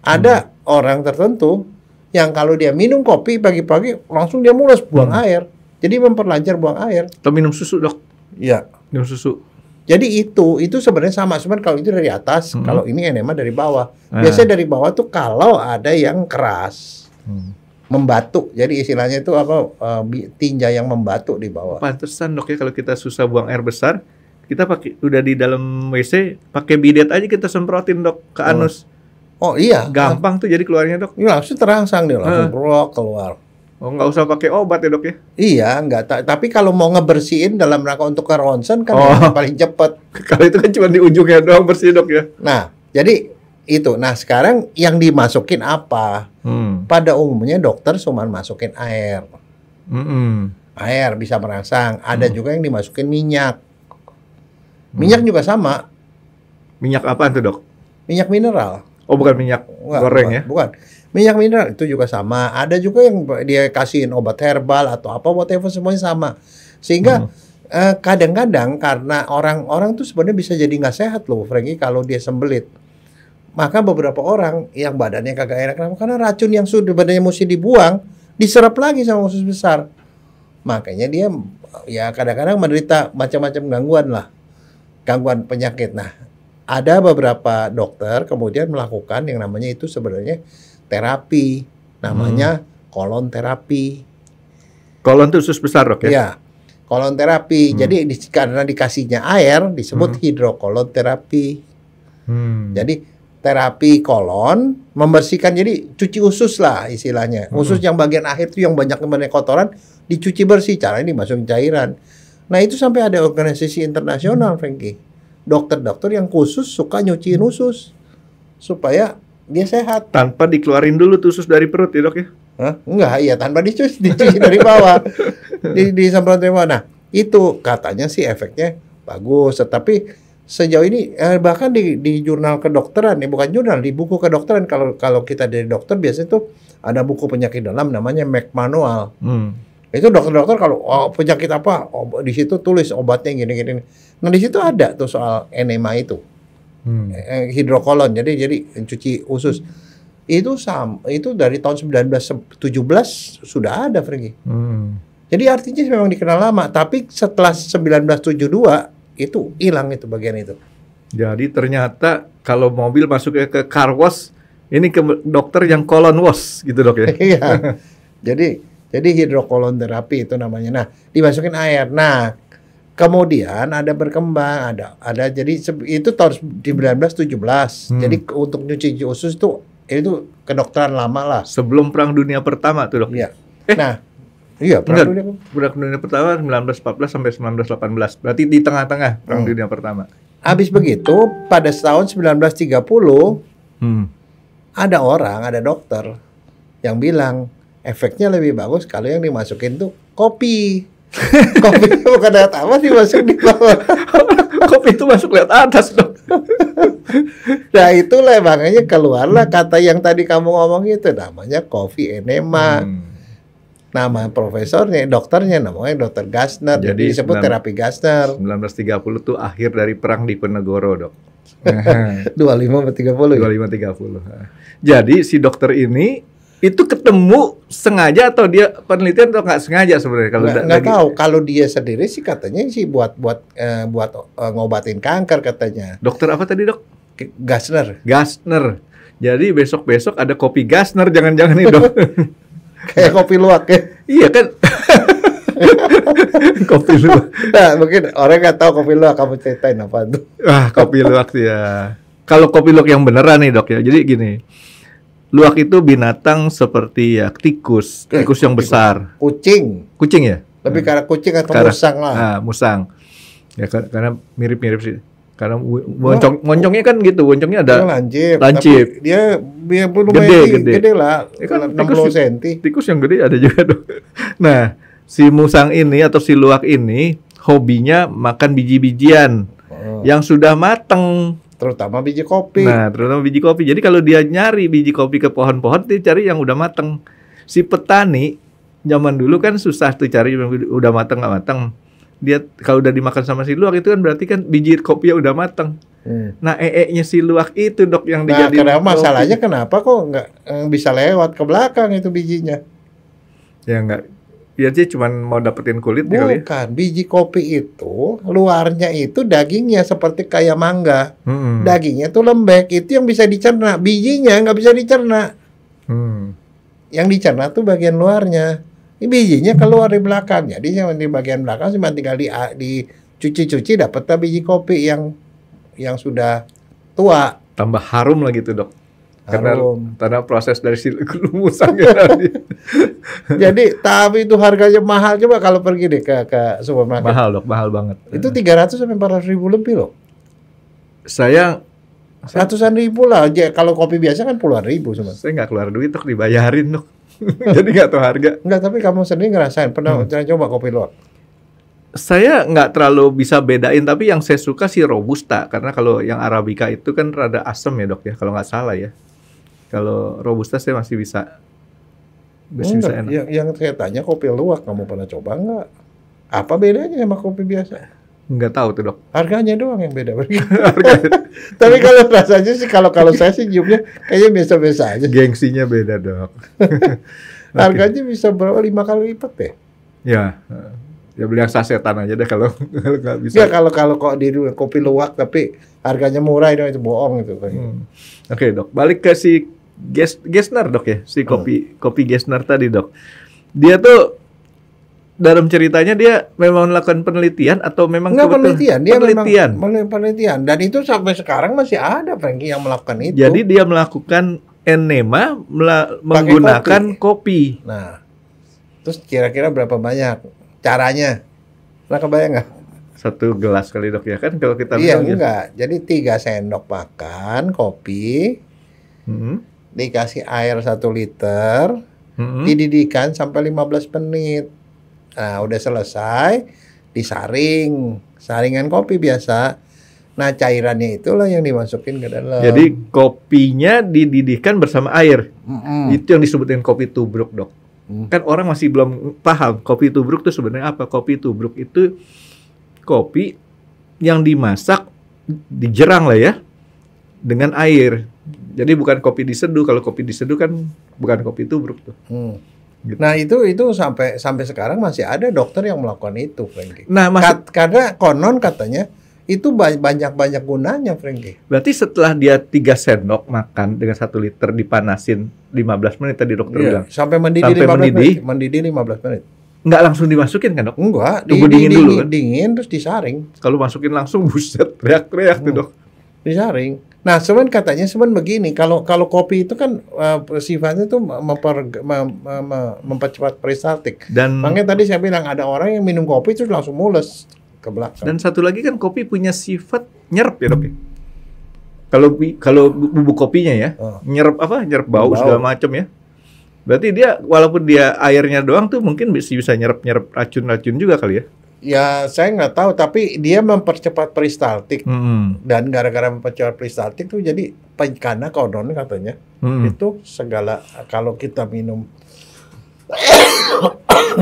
Ada orang tertentu yang kalau dia minum kopi pagi-pagi langsung dia mules buang air. Jadi memperlancar buang air. Atau minum susu dok? Iya. Minum susu. Jadi itu sebenarnya sama, cuman kalau itu dari atas, kalau ini enema dari bawah. Biasanya dari bawah tuh kalau ada yang keras, membatu. Jadi istilahnya itu apa, tinja yang membatu di bawah. Pantesan dok ya kalau kita susah buang air besar, kita pakai udah di dalam WC pakai bidet aja kita semprotin dok ke anus. Oh iya, Gampang tuh jadi keluarnya dok. Iya, langsung terangsang dia, langsung brok keluar. Oh nggak usah pakai obat ya dok ya? Iya, enggak. Tapi kalau mau ngebersihin dalam rangka untuk ke ronsen kan Oh. yang paling cepat. Kalau itu kan cuma di ujungnya doang bersih dok ya. Nah, jadi itu. Nah, sekarang yang dimasukin apa? Pada umumnya dokter cuma masukin air. Air bisa merangsang. Ada juga yang dimasukin minyak. Minyak juga sama. Minyak apaan tuh dok? Minyak mineral. Oh bukan minyak goreng ya? Bukan. Minyak mineral itu juga sama. Ada juga yang dia kasihin obat herbal atau apa, whatever, semuanya sama. Sehingga kadang-kadang karena orang-orang tuh sebenarnya bisa jadi nggak sehat loh, Frankie, kalau dia sembelit. Maka beberapa orang yang badannya kagak enak, kenapa? Karena racun yang sudah badannya mesti dibuang, diserap lagi sama usus besar. Makanya dia ya kadang-kadang menderita macam-macam gangguan lah. Gangguan penyakit. Nah, ada beberapa dokter kemudian melakukan yang namanya itu sebenarnya terapi, namanya kolon terapi. Kolon tuh usus besar dok ya? Ya, kolon terapi. Jadi karena dikasihnya air disebut hidrokolon terapi. Jadi terapi kolon membersihkan, jadi cuci usus lah istilahnya. Usus yang bagian akhir tuh yang banyak kotoran dicuci bersih. Caranya dimasukin cairan. Nah itu sampai ada organisasi internasional, Frankie. Dokter-dokter yang khusus suka nyuciin usus supaya dia sehat. Tanpa dikeluarin dulu tuh usus dari perut ya dok ya? Hah? Enggak, iya tanpa dicuci dari bawah. Disemprot dari bawah. Nah, itu katanya sih efeknya bagus, tetapi sejauh ini bahkan di jurnal kedokteran, bukan jurnal, di buku kedokteran, kalau kita dari dokter biasanya tuh ada buku penyakit dalam namanya Mac Manual. Itu dokter-dokter kalau penyakit apa, di situ tulis obatnya gini-gini. Nah, di situ ada tuh soal enema itu. Hidrokolon, jadi cuci usus. Itu dari tahun 1917 sudah ada, Frankie. Jadi artinya memang dikenal lama, tapi setelah 1972 itu hilang itu bagian itu. Jadi ternyata kalau mobil masuknya ke car wash, ini ke dokter yang colon wash gitu dok ya. Iya. Jadi hidrokolon terapi itu namanya. Nah, dimasukin air. Nah, kemudian ada berkembang, ada jadi itu tahun 1917. Jadi untuk nyuci usus itu kedokteran lama lah. Sebelum Perang Dunia Pertama tuh dok. Iya. Nah, iya Perang Dunia Pertama 1914 sampai 1918. Berarti di tengah-tengah Perang Dunia Pertama. Habis begitu pada tahun 1930 ada dokter yang bilang efeknya lebih bagus kalau yang dimasukin tuh kopi. Kopi bukan lewat apa dimasukin di bawah. Kopi itu masuk lewat atas dok. Nah itulah makanya keluarlah kata yang tadi kamu ngomong itu namanya coffee enema. Nama profesornya, dokternya namanya Dr. Gassner. Jadi disebut terapi Gassner. 1930 tuh akhir dari perang Diponegoro, dok. 25 atau 30 ya? 25-30. Jadi si dokter ini itu ketemu sengaja atau dia penelitian atau nggak sengaja sebenarnya kalau nggak tahu. Kalau dia sendiri sih katanya sih buat ngobatin kanker katanya. Dokter apa tadi dok? Gassner. Jadi besok ada kopi Gassner jangan-jangan nih dok. Kayak kopi luwak ya? Iya kan? Kopi luwak. Nah, mungkin orang nggak tahu kopi luwak, kamu ceritain apa tuh? Kopi luwak ya. Kalau kopi luwak yang beneran nih dok ya. Jadi gini, luwak itu binatang seperti ya tikus yang besar. Kucing ya? Lebih karena kucing atau musang lah. Musang. Ya karena mirip-mirip sih. Karena moncongnya kan gitu, moncongnya ada lancip. Dia gede lah, ya kan, 60 cm. Tikus yang gede ada juga dong. Nah, si musang ini atau si luwak ini hobinya makan biji-bijian yang sudah mateng. Terutama biji kopi. Jadi kalau dia nyari biji kopi ke pohon-pohon, dia cari yang udah mateng. Si petani zaman dulu kan susah tuh cari yang udah mateng nggak mateng. Dia kalau udah dimakan sama si luwak itu kan berarti kan biji kopi udah mateng. Nah nya si luwak itu dok yang dijadiin. Nah masalahnya kenapa kok nggak bisa lewat ke belakang itu bijinya? Ya nggak, ya sih cuman mau dapetin kulitnya kali ya. Bukan, biji kopi itu luarnya itu dagingnya seperti kayak mangga. Dagingnya tuh lembek, itu yang bisa dicerna. Bijinya nggak bisa dicerna. Yang dicerna tuh bagian luarnya. Ini bijinya keluar di belakang. Jadi yang di bagian belakang cuma tinggal dicuci-cuci dapatnya biji kopi yang sudah tua. Tambah harum lagi tuh dok. Karena proses dari si musangnya tadi. Jadi tapi itu harganya mahal. Coba kalau pergi deh ke supermarket. Mahal dok, mahal banget. Itu 300 sampai 400 ribu lebih loh. Saya ratusan ribu lah. Kalau kopi biasa kan puluhan ribu cuma. Saya nggak keluar duit dok, dibayarin dok. Jadi nggak tahu harga. Enggak, tapi kamu sendiri ngerasain pernah coba kopi luwak? Saya nggak terlalu bisa bedain, tapi yang saya suka sih Robusta, karena kalau yang Arabica itu kan rada asam ya dok ya, kalau nggak salah ya. Kalau Robusta saya masih bisa enak. Yang saya tanya kopi luwak, kamu pernah coba nggak? Apa bedanya sama kopi biasa? Nggak tahu tuh dok. Harganya doang yang beda. Tapi kalau rasanya sih, kalau saya sih nyiumnya kayaknya biasa-biasa aja. Gengsinya beda dok. Harganya bisa berapa? 5 kali lipat deh. Ya beli yang sasetan aja deh kalau nggak bisa. Ya kalau kok di kopi luwak tapi harganya murah itu bohong itu. Oke dok, balik ke si Gassner dok ya, si kopi Gassner tadi dok. Dia tuh dalam ceritanya dia memang melakukan penelitian atau memang penelitian. Dia memang penelitian dan itu sampai sekarang masih ada Frankie yang melakukan itu. Jadi dia melakukan enema menggunakan kopi. Nah, terus kira-kira berapa banyak caranya? Nah, kebayang nggak? 1 gelas kali dok ya kan kalau kita iya enggak. Jadi 3 sendok makan kopi, dikasih air 1 liter, dididihkan sampai 15 menit. Nah, udah selesai, saringan kopi biasa. Nah, cairannya itulah yang dimasukin ke dalam. Jadi kopinya dididihkan bersama air. Itu yang disebutin kopi tubruk, dok. Kan orang masih belum paham kopi tubruk itu sebenarnya apa. Kopi tubruk itu kopi yang dimasak, dijerang lah ya, dengan air. Jadi bukan kopi diseduh. Kalau kopi diseduh kan bukan kopi tubruk tuh. Gitu. Nah itu sampai sekarang masih ada dokter yang melakukan itu, Frankie. Nah, karena konon katanya Itu banyak gunanya, Frankie. Berarti setelah dia 3 sendok makan dengan 1 liter dipanasin 15 menit tadi dokter bilang. Sampai mendidih Sampai 15 mendidih. menit. Mendidih 15 menit. Nggak langsung dimasukin kan dok? Enggak, Tunggu dingin dulu kan? Dingin terus disaring. Kalau masukin langsung buset, teriak-teriak tuh dok. Disaring. Nah, katanya begini, kalau kopi itu kan sifatnya tuh mempercepat peristaltik. Dan makanya tadi saya bilang ada orang yang minum kopi terus langsung mules ke belakang. Dan satu lagi kan kopi punya sifat nyerap ya dok ya. Kalau bubuk kopinya ya, nyerap apa? Nyerap bau segala macam ya. Berarti dia walaupun dia airnya doang tuh mungkin bisa nyerap racun-racun juga kali ya. Ya saya nggak tahu, tapi dia mempercepat peristaltik. Dan gara-gara mempercepat peristaltik tuh jadi karena konon katanya itu segala kalau kita minum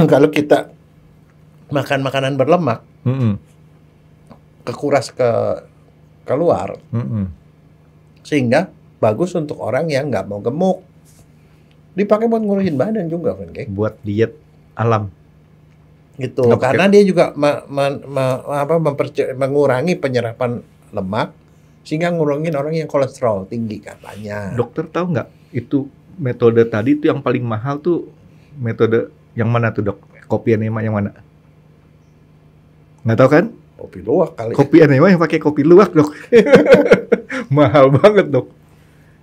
kalau kita makan makanan berlemak kekuras keluar sehingga bagus untuk orang yang nggak mau gemuk. Dipakai buat ngurusin badan juga kan, kayak buat diet alam gitu. Karena dia juga mengurangi penyerapan lemak sehingga ngurangin orang yang kolesterol tinggi katanya. Dokter tahu nggak itu metode tadi tuh yang paling mahal tuh metode yang mana tuh dok? Kopi enema yang mana? Nggak tahu kan? Kopi luwak kali. Kopi enema yang pakai kopi luwak dok. Mahal banget dok.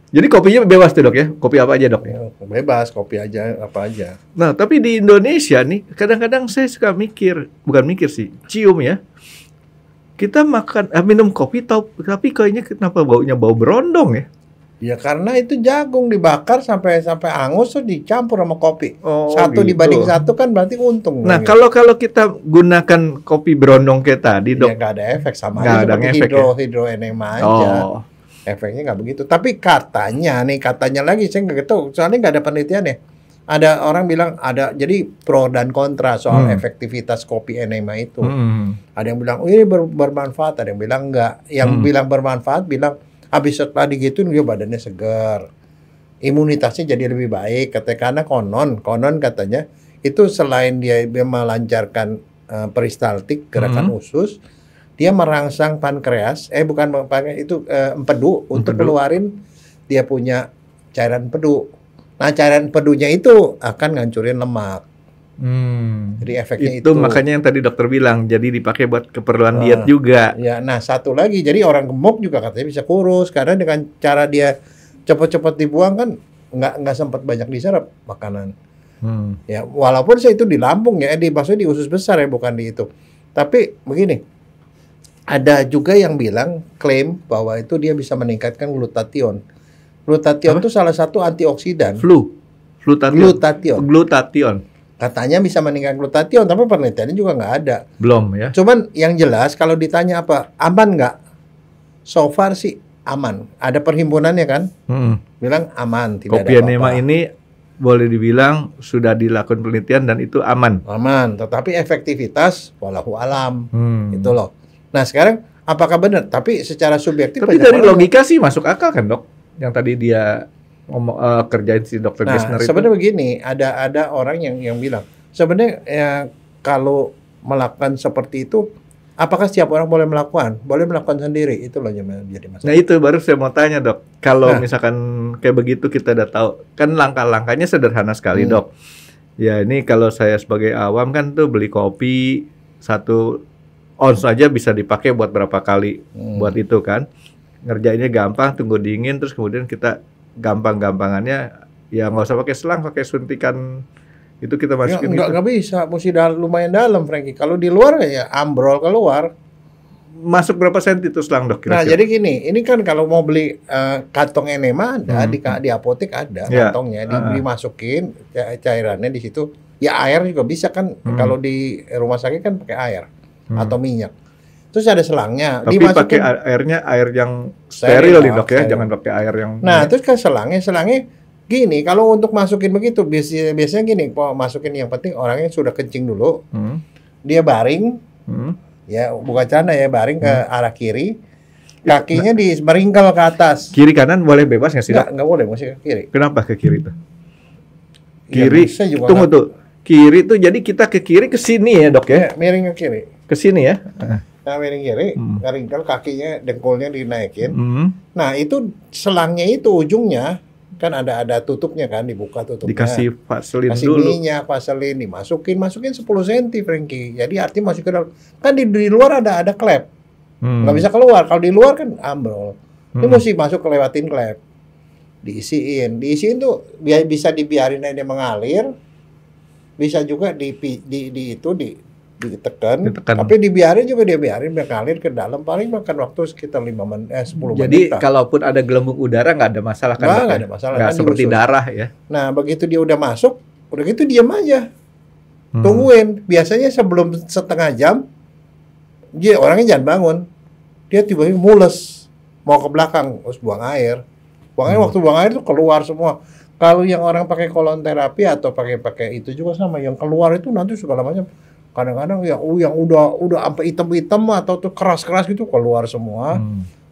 Jadi kopinya bebas tuh dok ya? Kopi apa aja dok? Bebas, kopi aja, apa aja. Nah tapi di Indonesia nih, kadang-kadang saya suka bukan mikir sih, cium ya. Kita minum kopi tapi kayaknya kenapa baunya bau berondong ya? Ya karena itu jagung dibakar sampai angus tuh dicampur sama kopi. Satu gitu. dibanding satu kan berarti untung. Nah kalau kita gunakan kopi berondong kayak tadi dok, ya nggak ada efek sama nggak aja ada efek hidroenema aja. Efeknya nggak begitu. Tapi katanya lagi saya nggak tahu. Soalnya nggak ada penelitiannya. Ada orang bilang ada jadi pro dan kontra soal efektivitas kopi enema itu. Ada yang bilang ini bermanfaat, ada yang bilang enggak. Yang bilang bermanfaat bilang habis setelah digituin dia badannya segar, imunitasnya jadi lebih baik. Karena konon katanya itu selain dia melancarkan peristaltik gerakan usus, dia merangsang pankreas, empedu untuk keluarin dia punya cairan empedu. Nah, cairan empedunya itu akan ngancurin lemak. Jadi efeknya itu. Makanya yang tadi dokter bilang, jadi dipakai buat keperluan diet juga. Ya, nah satu lagi, jadi orang gemuk juga katanya bisa kurus karena dengan cara dia cepat-cepat dibuang kan nggak sempat banyak diserap makanan. Ya, walaupun saya itu di lambung ya, maksudnya di usus besar ya, bukan di itu. Tapi begini. Ada juga yang bilang klaim bahwa itu dia bisa meningkatkan glutathione. Glutathione itu salah satu antioksidan. Glutathione. Katanya bisa meningkatkan glutathione, tapi penelitiannya juga nggak ada. Belum ya. Cuman yang jelas kalau ditanya apa aman nggak? So far sih aman. Ada perhimpunannya kan? Bilang aman, tidak kopi ada apa-apa. enema ini boleh dibilang sudah dilakukan penelitian dan itu aman. Aman, tetapi efektivitas wallahu alam. Itu loh. Nah sekarang apakah benar? Tapi secara subjektif. Tapi dari logika sih masuk akal kan dok? Yang tadi dia kerjain si dokter Gessner itu. Sebenarnya begini, ada orang yang bilang sebenarnya kalau melakukan seperti itu, apakah setiap orang boleh melakukan? Boleh melakukan sendiri, itu loh yang jadi masalah. Nah itu baru saya mau tanya dok. Kalau misalkan kayak begitu kita udah tahu, kan langkah-langkahnya sederhana sekali dok. Ya ini kalau saya sebagai awam kan tuh beli kopi 1 ons aja bisa dipakai buat berapa kali buat itu kan. Ngerjainnya gampang, tunggu dingin, terus kemudian kita gampang-gampangannya ya nggak usah pakai selang, pakai suntikan itu kita masukin. Nggak bisa, mesti lumayan dalam Frankie. Kalau di luar ya ambrol keluar. Masuk berapa senti itu selang dok? Nah jadi gini, ini kan kalau mau beli kantong enema ada di apotek ada kantongnya, dimasukin cairannya di situ. Ya air juga bisa kan, kalau di rumah sakit kan pakai air atau minyak. Terus ada selangnya. Tapi pakai airnya air yang steril nih dok ya, jangan pakai air yang. Nah terus kan selangnya gini, kalau untuk masukin begitu biasanya gini, masukin yang penting orangnya sudah kencing dulu, dia baring, ya bukan canda ya, baring ke arah kiri, kakinya meringkel ke atas. Kiri kanan boleh bebas nggak sih dok? Nggak boleh, mesti ke kiri. Kenapa ke kiri tuh? Kiri, ya, tunggu tuh. Kiri tuh jadi kita ke kiri ke sini ya dok ya? Miring ke kiri. Ke sini ya? Nah, miring kiri, keringkel kakinya, dengkulnya dinaikin. Nah, itu selangnya itu ujungnya kan ada tutupnya kan, dibuka tutupnya. Dikasih vaselin kasih dulu. minyak, vaselin, masukin 10 cm, Frankie. Jadi artinya masuk ke dalam. Kan di luar ada klep. Nggak bisa keluar. Kalau di luar kan ambrol. Ini mesti masuk lewatin klep. Diisiin tuh bisa dibiarin aja dia mengalir. Bisa juga ditekan. Tapi dibiarin juga dia biarin mengalir ke dalam, paling makan waktu sekitar 10 menit. Jadi kalaupun ada gelembung udara nggak ada masalah kan? Nggak ada masalah. Nggak kan seperti diusus. darah ya. Nah, begitu dia udah masuk, udah gitu diam aja. Tungguin. Biasanya sebelum setengah jam, dia orangnya jangan bangun. Dia tiba-tiba mules, mau ke belakang, terus buang air. Waktu buang air tuh keluar semua. Kalau yang orang pakai kolon terapi atau pakai itu juga sama, yang keluar itu nanti segala macam. Kadang-kadang yang udah sampai hitam-hitam atau tuh keras-keras gitu keluar semua,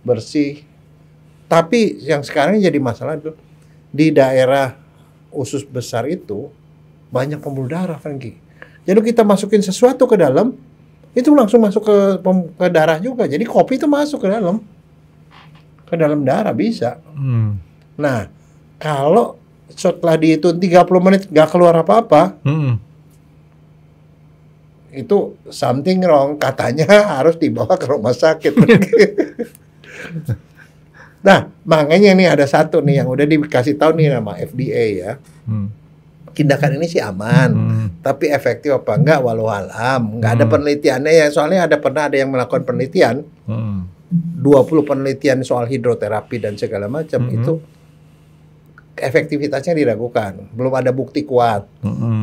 bersih. Tapi yang sekarang jadi masalah itu di daerah usus besar itu banyak pembuluh darah, Frankie. Jadi kita masukin sesuatu ke dalam, itu langsung masuk ke darah juga. Jadi kopi itu masuk ke dalam darah bisa. Nah, kalau setelah dihitung 30 menit nggak keluar apa-apa, itu something wrong, katanya harus dibawa ke rumah sakit. Nah, makanya nih ada satu nih yang udah dikasih tahu nih nama FDA ya. Tindakan ini sih aman, tapi efektif apa enggak walau alam. Enggak ada penelitiannya ya, soalnya pernah ada yang melakukan penelitian. 20 penelitian soal hidroterapi dan segala macam itu efektivitasnya diragukan. Belum ada bukti kuat.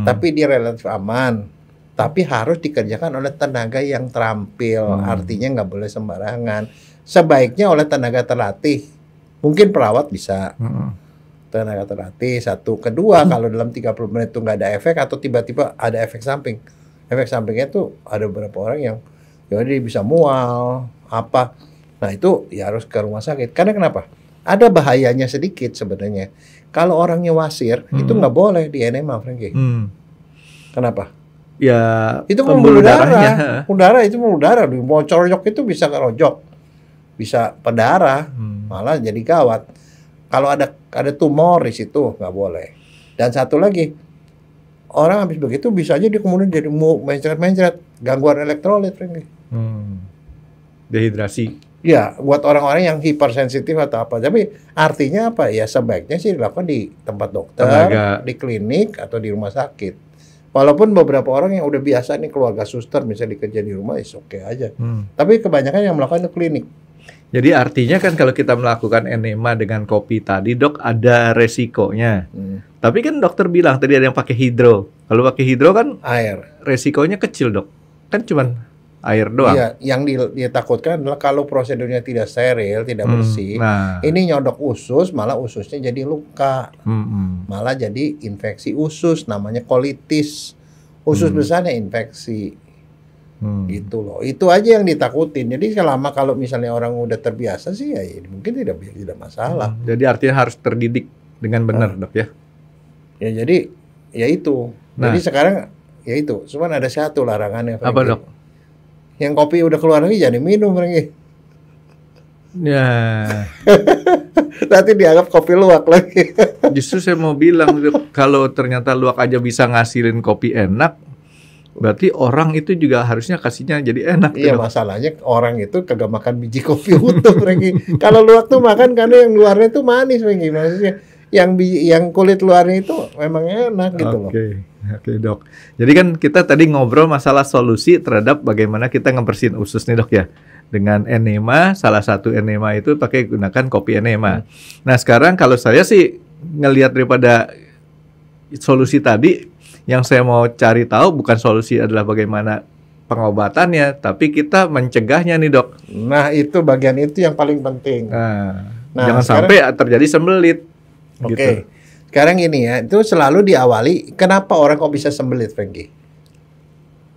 Tapi dia relatif aman. Tapi harus dikerjakan oleh tenaga yang terampil, artinya nggak boleh sembarangan. Sebaiknya oleh tenaga terlatih, mungkin perawat bisa, tenaga terlatih. Satu, kedua kalau dalam 30 menit itu nggak ada efek atau tiba-tiba ada efek samping. Efek sampingnya tuh ada beberapa orang yang jadi bisa mual, apa. Nah itu ya harus ke rumah sakit. Karena kenapa? Ada bahayanya sedikit sebenarnya. Kalau orangnya wasir, itu nggak boleh di enema, Frankie. Kenapa? Ya, itu pembuluh darah. Udara itu pembuluh darah. Mau corojok itu bisa kerojok, bisa berdarah, malah jadi gawat. Kalau ada tumor di situ nggak boleh. Dan satu lagi, orang habis begitu bisa aja dia kemudian jadi mencret-mencret, gangguan elektrolit, dehidrasi. Ya, buat orang-orang yang hipersensitif atau apa. Tapi artinya apa? Ya sebaiknya sih dilakukan di tempat dokter, di klinik atau di rumah sakit. Walaupun beberapa orang yang udah biasa nih keluarga suster misalnya dikerja di rumah, oke aja. Tapi kebanyakan yang melakukan itu klinik. Jadi artinya kan kalau kita melakukan enema dengan kopi tadi, dok, ada resikonya. Tapi kan dokter bilang tadi ada yang pakai hidro. Kalau pakai hidro kan air. Resikonya kecil, dok. Kan cuman air doang. Iya, yang ditakutkan adalah kalau prosedurnya tidak steril, tidak bersih. Ini nyodok usus, malah ususnya jadi luka. Malah jadi infeksi usus, namanya kolitis. Usus besarnya infeksi. Gitu loh. Itu aja yang ditakutin. Jadi selama kalau misalnya orang udah terbiasa sih ya mungkin tidak masalah. Jadi artinya harus terdidik dengan benar, dok ya. Ya jadi ya itu. Jadi sekarang ya itu. Cuman ada satu larangannya. Apa, dok? Yang kopi udah keluar lagi jangan minum, Frankie. Ya. Nanti dianggap kopi luwak lagi. Justru saya mau bilang, kalau ternyata luwak aja bisa ngasilin kopi enak, berarti orang itu juga harusnya kasihnya jadi enak. Iya, masalahnya orang itu kagak makan biji kopi utuh, Frankie. Kalau luwak tuh makan karena yang luarnya tuh manis, Frankie. Maksudnya yang kulit luarnya itu memang enak gitu loh. Oke, dok. Jadi kan kita tadi ngobrol masalah solusi terhadap bagaimana kita ngebersihin usus nih, dok ya. Dengan enema, salah satu enema itu gunakan kopi enema. Nah, sekarang kalau saya sih ngelihat daripada solusi tadi, yang saya mau cari tahu bukan solusi adalah bagaimana pengobatannya, tapi kita mencegahnya nih, dok. Nah, itu bagian itu yang paling penting. Nah jangan sampai terjadi sembelit. Oke. Gitu. Sekarang gini ya, itu selalu diawali, kenapa orang kok bisa sembelit, Frankie?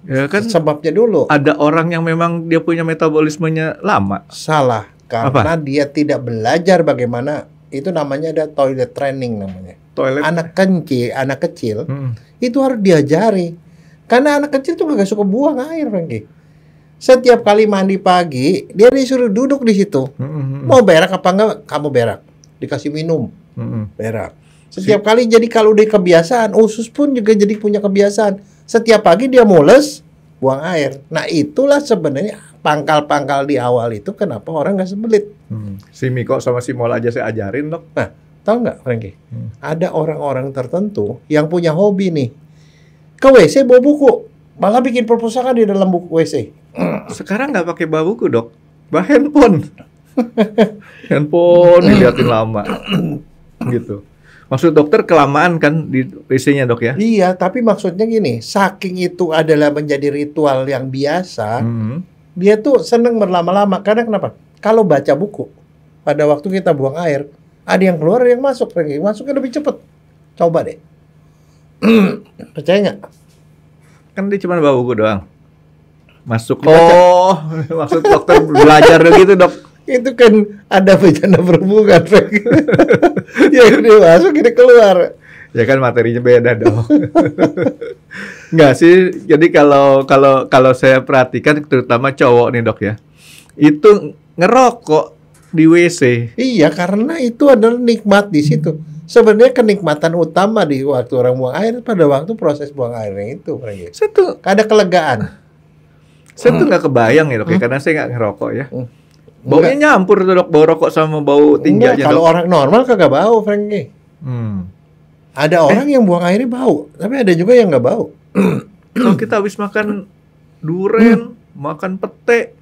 Ya kan sebabnya dulu. Ada orang yang memang dia punya metabolismenya lama. Salah, karena dia tidak belajar bagaimana, itu namanya ada toilet training namanya. Anak kecil itu harus diajari. Karena anak kecil tuh gak suka buang air, Frankie. Setiap kali mandi pagi, dia disuruh duduk di situ. Mau berak apa enggak, kamu berak. Dikasih minum, berak. Setiap kali, jadi kalau udah kebiasaan, usus pun juga jadi punya kebiasaan. Setiap pagi dia mules, buang air. Nah itulah sebenarnya pangkal-pangkal di awal itu kenapa orang nggak sembelit. Si Miko sama si Mol aja saya ajarin, Dok. Nah, tahu nggak, Frankie? Ada orang-orang tertentu yang punya hobi nih. Ke WC bawa buku, malah bikin perpustakaan di dalam buku WC. Sekarang nggak pakai bawa buku, Dok. Bawa handphone. Handphone diliatin lama. Gitu. Maksud dokter kelamaan kan di WC-nya, Dok, ya? Iya, tapi maksudnya gini, saking itu adalah menjadi ritual yang biasa, dia tuh seneng berlama-lama. Karena kenapa? Kalau baca buku, pada waktu kita buang air, ada yang keluar, ada yang masuk. Masuknya lebih cepat. Coba deh. Percaya nggak? Kan dia cuma bawa buku doang. Masuk. Oh, maksud dokter belajar gitu, Dok. Itu kan ada bencana berhubungan, Frank. Yang dia masuk, ini keluar. Ya kan materinya beda, Dok. Enggak sih. Jadi kalau saya perhatikan, terutama cowok nih, Dok, ya, itu ngerokok di WC. Iya, karena itu adalah nikmat di situ. Sebenarnya kenikmatan utama di waktu orang buang air pada waktu proses buang airnya itu, Frank. Saya tuh Ada kelegaan. Saya tuh nggak kebayang ya, Dok, ya, karena saya nggak ngerokok ya. Baunya nyampur tuh, Dok, bau rokok sama bau tinja aja, Kalau Dok. orang normal kagak bau, Frankie. Ada orang yang buang airnya bau, tapi ada juga yang nggak bau. Kalau kita habis makan duren, makan pete,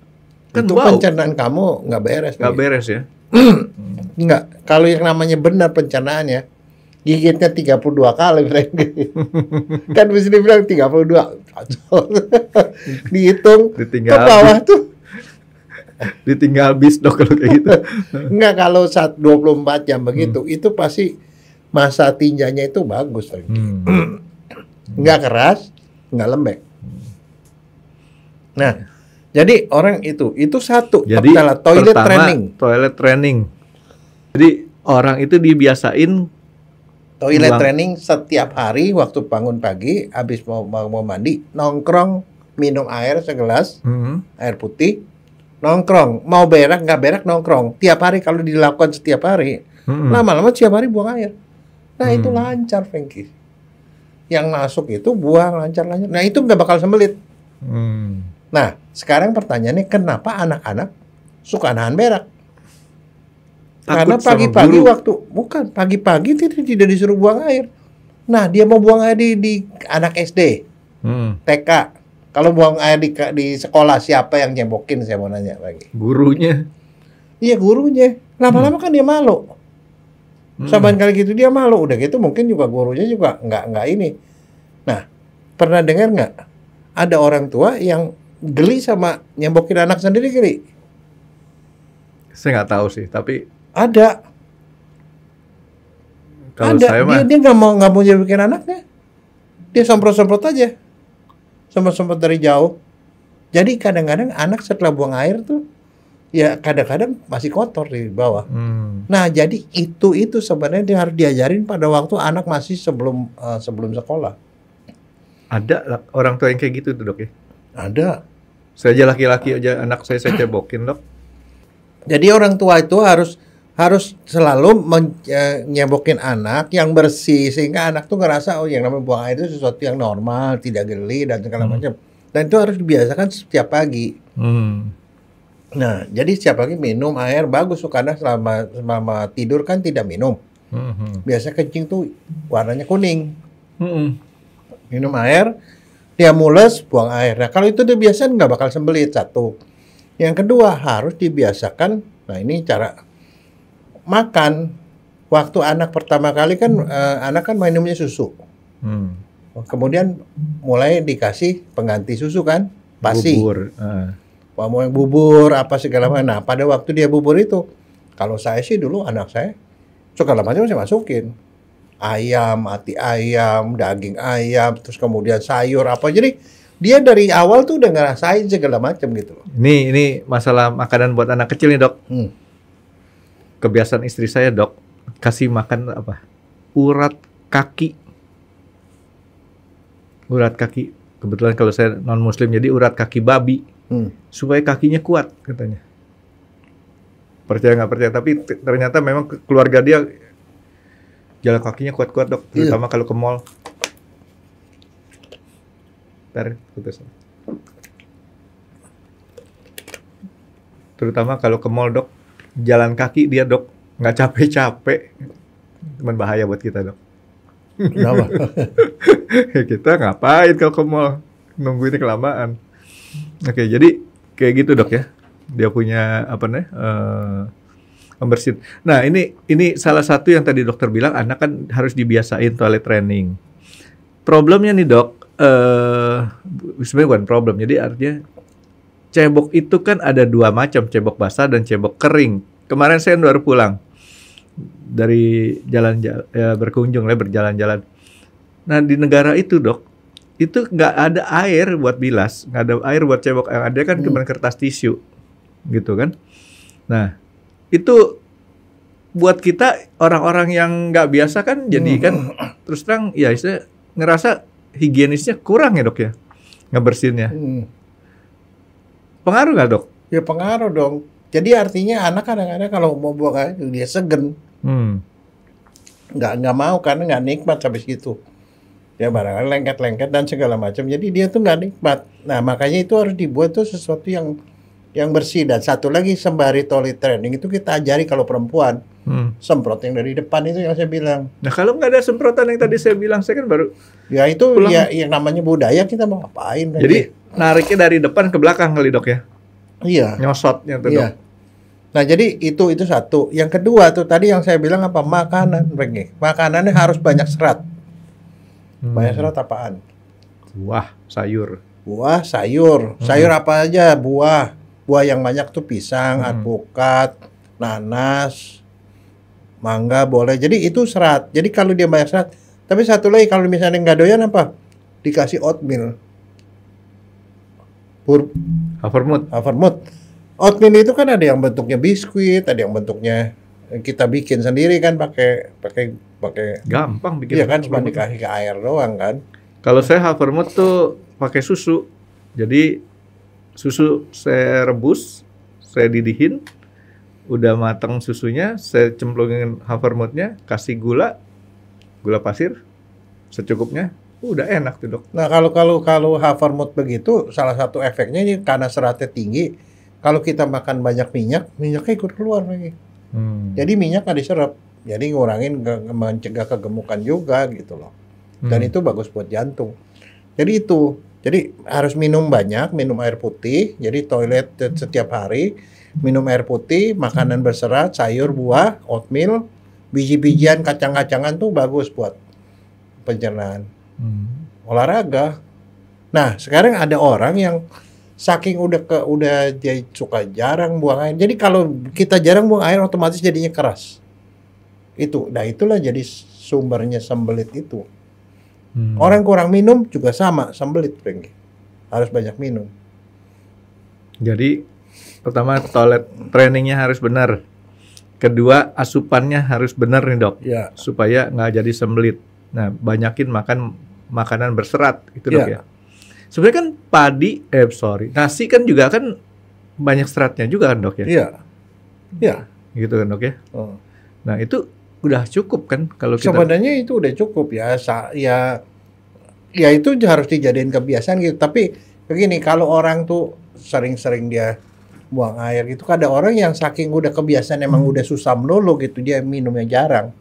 kan Itu bau. pencernaan kamu nggak beres. Nggak beres ya. Enggak. Kalau yang namanya benar pencernaannya, gigitnya 32 kali, Frankie. Kan bisa dibilang 32. Dihitung ke Ditinggal bawah tuh. Ditinggal bis, Dok, kalau kayak gitu. Enggak, kalau 24 jam begitu, itu pasti masa tinjanya itu bagus, Frankie. Nggak keras, nggak lembek. Nah, jadi orang itu satu. Jadi adalah toilet pertama, training. Toilet training. Jadi orang itu dibiasain Toilet buang. training setiap hari waktu bangun pagi, habis mau mandi, nongkrong, minum air segelas, air putih, nongkrong. Mau berak nggak berak nongkrong. Tiap hari kalau dilakukan setiap hari, lama-lama setiap hari buang air. Nah itu lancar, Frankie. Yang masuk itu buang lancar. Nah itu nggak bakal sembelit. Nah sekarang pertanyaannya, kenapa anak-anak suka nahan berak? Takut Karena sama pagi-pagi guru. pagi-pagi tidak disuruh buang air. Nah dia mau buang air di anak SD, TK. Kalau buang air di sekolah, siapa yang nyebokin, saya mau nanya lagi. Gurunya. Iya, gurunya. Lama-lama kan dia malu. Saban kali gitu dia malu. Udah gitu mungkin juga gurunya juga nggak ini. Nah, pernah dengar nggak? Ada orang tua yang geli sama nyebokin anak sendiri, geli? Saya nggak tahu sih, tapi Ada. kalau Ada. saya mah Dia nggak mau nyebokin anaknya. Dia semprot-semprot aja. Semprot-semprot dari jauh. Jadi kadang-kadang anak setelah buang air tuh, ya kadang-kadang masih kotor di bawah. Nah, jadi itu sebenarnya dia harus diajarin pada waktu anak masih sebelum sekolah. ada orang tua yang kayak gitu tuh, Dok, ya. Ada. Saya aja laki-laki aja, anak saya cebokin, Dok. Jadi orang tua itu harus selalu nyebokin anak yang bersih, sehingga anak tuh ngerasa yang namanya buang air itu sesuatu yang normal, tidak geli dan segala macam. Dan itu harus dibiasakan setiap pagi. Nah, jadi setiap pagi minum air bagus tuh, karena selama tidur kan tidak minum. Biasa kencing tuh warnanya kuning. Minum air, dia mules, buang air. Nah, kalau itu dibiasakan nggak bakal sembelit, satu. Yang kedua, harus dibiasakan, nah ini cara makan. Waktu anak pertama kali kan, anak kan minumnya susu. Kemudian mulai dikasih pengganti susu kan, pasti. Bubur. Mau bubur, apa segala macam. Nah, pada waktu dia bubur itu, kalau saya sih dulu anak saya, segala macam saya masukin. Ayam, hati ayam, daging ayam, terus kemudian sayur apa. Jadi dia dari awal tuh udah ngerasain segala macam gitu loh. Ini masalah makanan buat anak kecil nih, Dok. Kebiasaan istri saya, Dok, kasih makan apa? Urat kaki. Urat kaki. Kebetulan kalau saya non muslim, jadi urat kaki babi. supaya kakinya kuat katanya. Percaya nggak percaya, tapi ternyata memang keluarga dia jalan kakinya kuat-kuat dok, terutama kalau ke mall. Terutama kalau ke mall dok, jalan kaki dia dok, nggak capek-capek, cuman bahaya buat kita dok. Kenapa? Kita ngapain kalau ke mall, nunggu ini kelamaan. Oke, jadi kayak gitu dok ya, dia punya apa nih? Pembersihin. Nah ini salah satu yang tadi dokter bilang, anak kan harus dibiasain toilet training. Problemnya nih dok, sebenarnya bukan problem. Jadi artinya cebok itu kan ada dua macam, cebok basah dan cebok kering. Kemarin saya baru pulang dari berkunjung berjalan-jalan. Nah di negara itu dok, itu nggak ada air buat bilas, nggak ada air buat cebok. Yang ada kan cuma kertas tisu, gitu kan. Nah itu buat kita orang-orang yang nggak biasa kan, jadi kan terus terang ya saya ngerasa higienisnya kurang ya dok ya, ngebersihinnya. Pengaruh nggak dok? Ya pengaruh dong. Jadi artinya anak kadang-kadang kalau mau buang air dia segen, nggak mau karena nggak nikmat habis gitu. Ya barangkali lengket-lengket dan segala macam. Jadi dia tuh nggak nikmat. Nah makanya itu harus dibuat tuh sesuatu yang bersih. Dan satu lagi sembari toilet training itu kita ajari kalau perempuan. Semprot yang dari depan itu yang saya bilang. Nah kalau nggak ada semprotan yang tadi saya bilang, saya kan baru ya itu pulang. Ya yang namanya budaya, kita mau ngapain kan. Jadi nariknya dari depan ke belakang kali dok ya. Iya. Nyosotnya tuh Iya. dok. Nah jadi itu satu. Yang kedua tuh tadi yang saya bilang apa, makanan. Makanannya harus banyak serat. Banyak serat apaan? Buah, sayur. Buah, sayur. Sayur apa aja? Buah yang banyak tuh pisang, alpukat, nanas, mangga boleh. Jadi itu serat. Jadi kalau dia banyak serat. Tapi satu lagi kalau misalnya nggak doyan apa? Dikasih oatmeal. Havermut. Oatmeal itu kan ada yang bentuknya biskuit, ada yang bentuknya kita bikin sendiri kan pakai Gampang bikin. Iya kan, cuma dikasih ke air doang kan. Kalau saya Havermut tuh pakai susu. Jadi susu saya rebus, saya didihin, udah matang susunya, saya cemplungin Havermutnya, kasih gula pasir secukupnya, udah enak tuh dok. Nah kalau Havermut begitu, salah satu efeknya ini karena seratnya tinggi. Kalau kita makan banyak minyaknya ikut keluar lagi. Jadi minyak nggak diserap, jadi ngurangin, mencegah kegemukan juga gitu loh. Dan itu bagus buat jantung. Jadi harus minum banyak, minum air putih. Jadi toilet setiap hari, minum air putih, makanan berserat, sayur, buah, oatmeal, biji-bijian, kacang-kacangan tuh bagus buat pencernaan. Olahraga. Nah sekarang ada orang yang saking udah dia suka jarang buang air. Jadi kalau kita jarang buang air otomatis jadinya keras. Itulah jadi sumbernya sembelit itu. Orang kurang minum juga sama, sembelit harus banyak minum. Jadi pertama toilet trainingnya harus benar. Kedua asupannya harus benar nih dok. Ya. Supaya nggak jadi sembelit. Nah banyakin makan makanan berserat itu dok ya. Sebenarnya kan nasi kan juga kan banyak seratnya juga kan dok ya? Iya. Gitu kan dok ya? Nah itu udah cukup kan kalau kita? Sebenarnya itu udah cukup ya. Ya itu harus dijadiin kebiasaan gitu. Tapi begini, kalau orang tuh sering-sering dia buang air gitu, ada orang yang saking udah kebiasaan emang udah susah melulu gitu, dia minumnya jarang.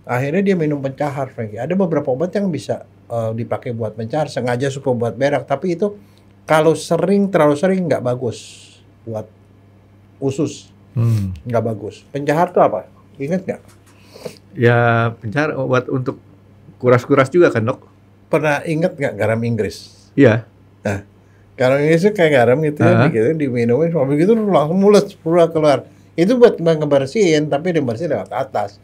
Akhirnya dia minum pencahar, Frankie. Ada beberapa obat yang bisa dipakai buat pencahar, sengaja supaya buat berak. Tapi itu kalau terlalu sering nggak bagus buat usus, nggak bagus. Pencahar tuh apa? Ingat nggak? Ya pencahar obat untuk kuras-kuras juga kan dok? Pernah ingat nggak garam Inggris? Iya. Nah, garam Inggris itu kayak garam gitu ya, diminumin, sampai gitu langsung mules keluar. Itu buat ngebersihin, tapi dibersihin lewat atas.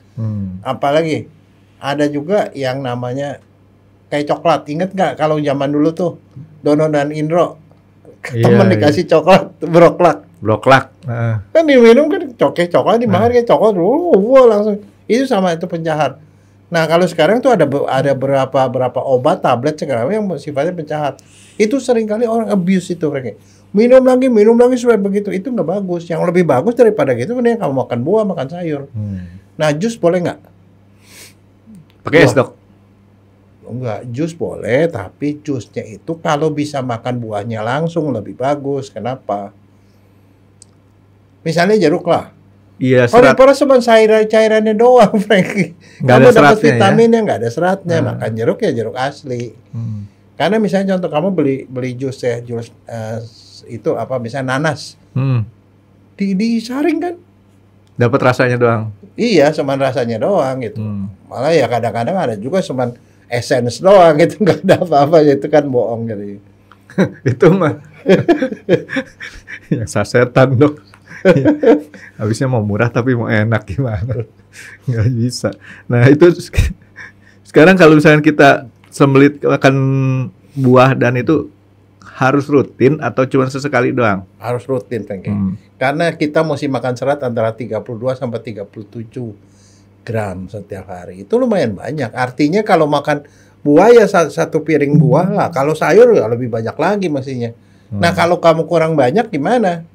Apalagi ada juga yang namanya kayak coklat. Ingat nggak kalau zaman dulu tuh Dono dan Indro temen dikasih coklat broklak. Kan diminum kan coklat dimakan kayak coklat, langsung itu sama, itu pencahar. Nah kalau sekarang tuh ada berapa obat tablet sekarang yang sifatnya pencahar. Itu seringkali orang abuse itu, minum lagi supaya begitu. Itu nggak bagus. Yang lebih bagus daripada gitu, mending kamu makan buah, makan sayur. Nah, jus boleh nggak? Pakai es, Dok? Enggak, jus boleh, tapi jusnya itu kalau bisa makan buahnya langsung lebih bagus. Kenapa? Misalnya jeruk lah. Iya, Kalau serat. para cuma cairannya doang, Frankie. Nggak Kamu ada dapat seratnya, vitaminnya, nggak ada seratnya. Hmm. Makan jeruk ya jeruk asli. Karena misalnya contoh kamu beli jus ya, jus itu apa? Misalnya nanas, disaring kan? Dapat rasanya doang. Iya, cuman rasanya doang gitu. Malah ya kadang-kadang ada juga cuman essence doang gitu, nggak ada apa-apa, itu kan bohong gitu. Itu mah yang sasetan, Dok. Habisnya mau murah tapi mau enak gimana? Nggak bisa. Nah itu sekarang kalau misalnya kita sembelit makan buah dan itu harus rutin atau cuma sesekali doang? Harus rutin, Frankie. Karena kita mesti makan serat antara 32 sampai 37 gram setiap hari. Itu lumayan banyak. Artinya kalau makan buah ya satu piring buah lah. Kalau sayur ya lebih banyak lagi mestinya. Nah kalau kamu kurang banyak gimana?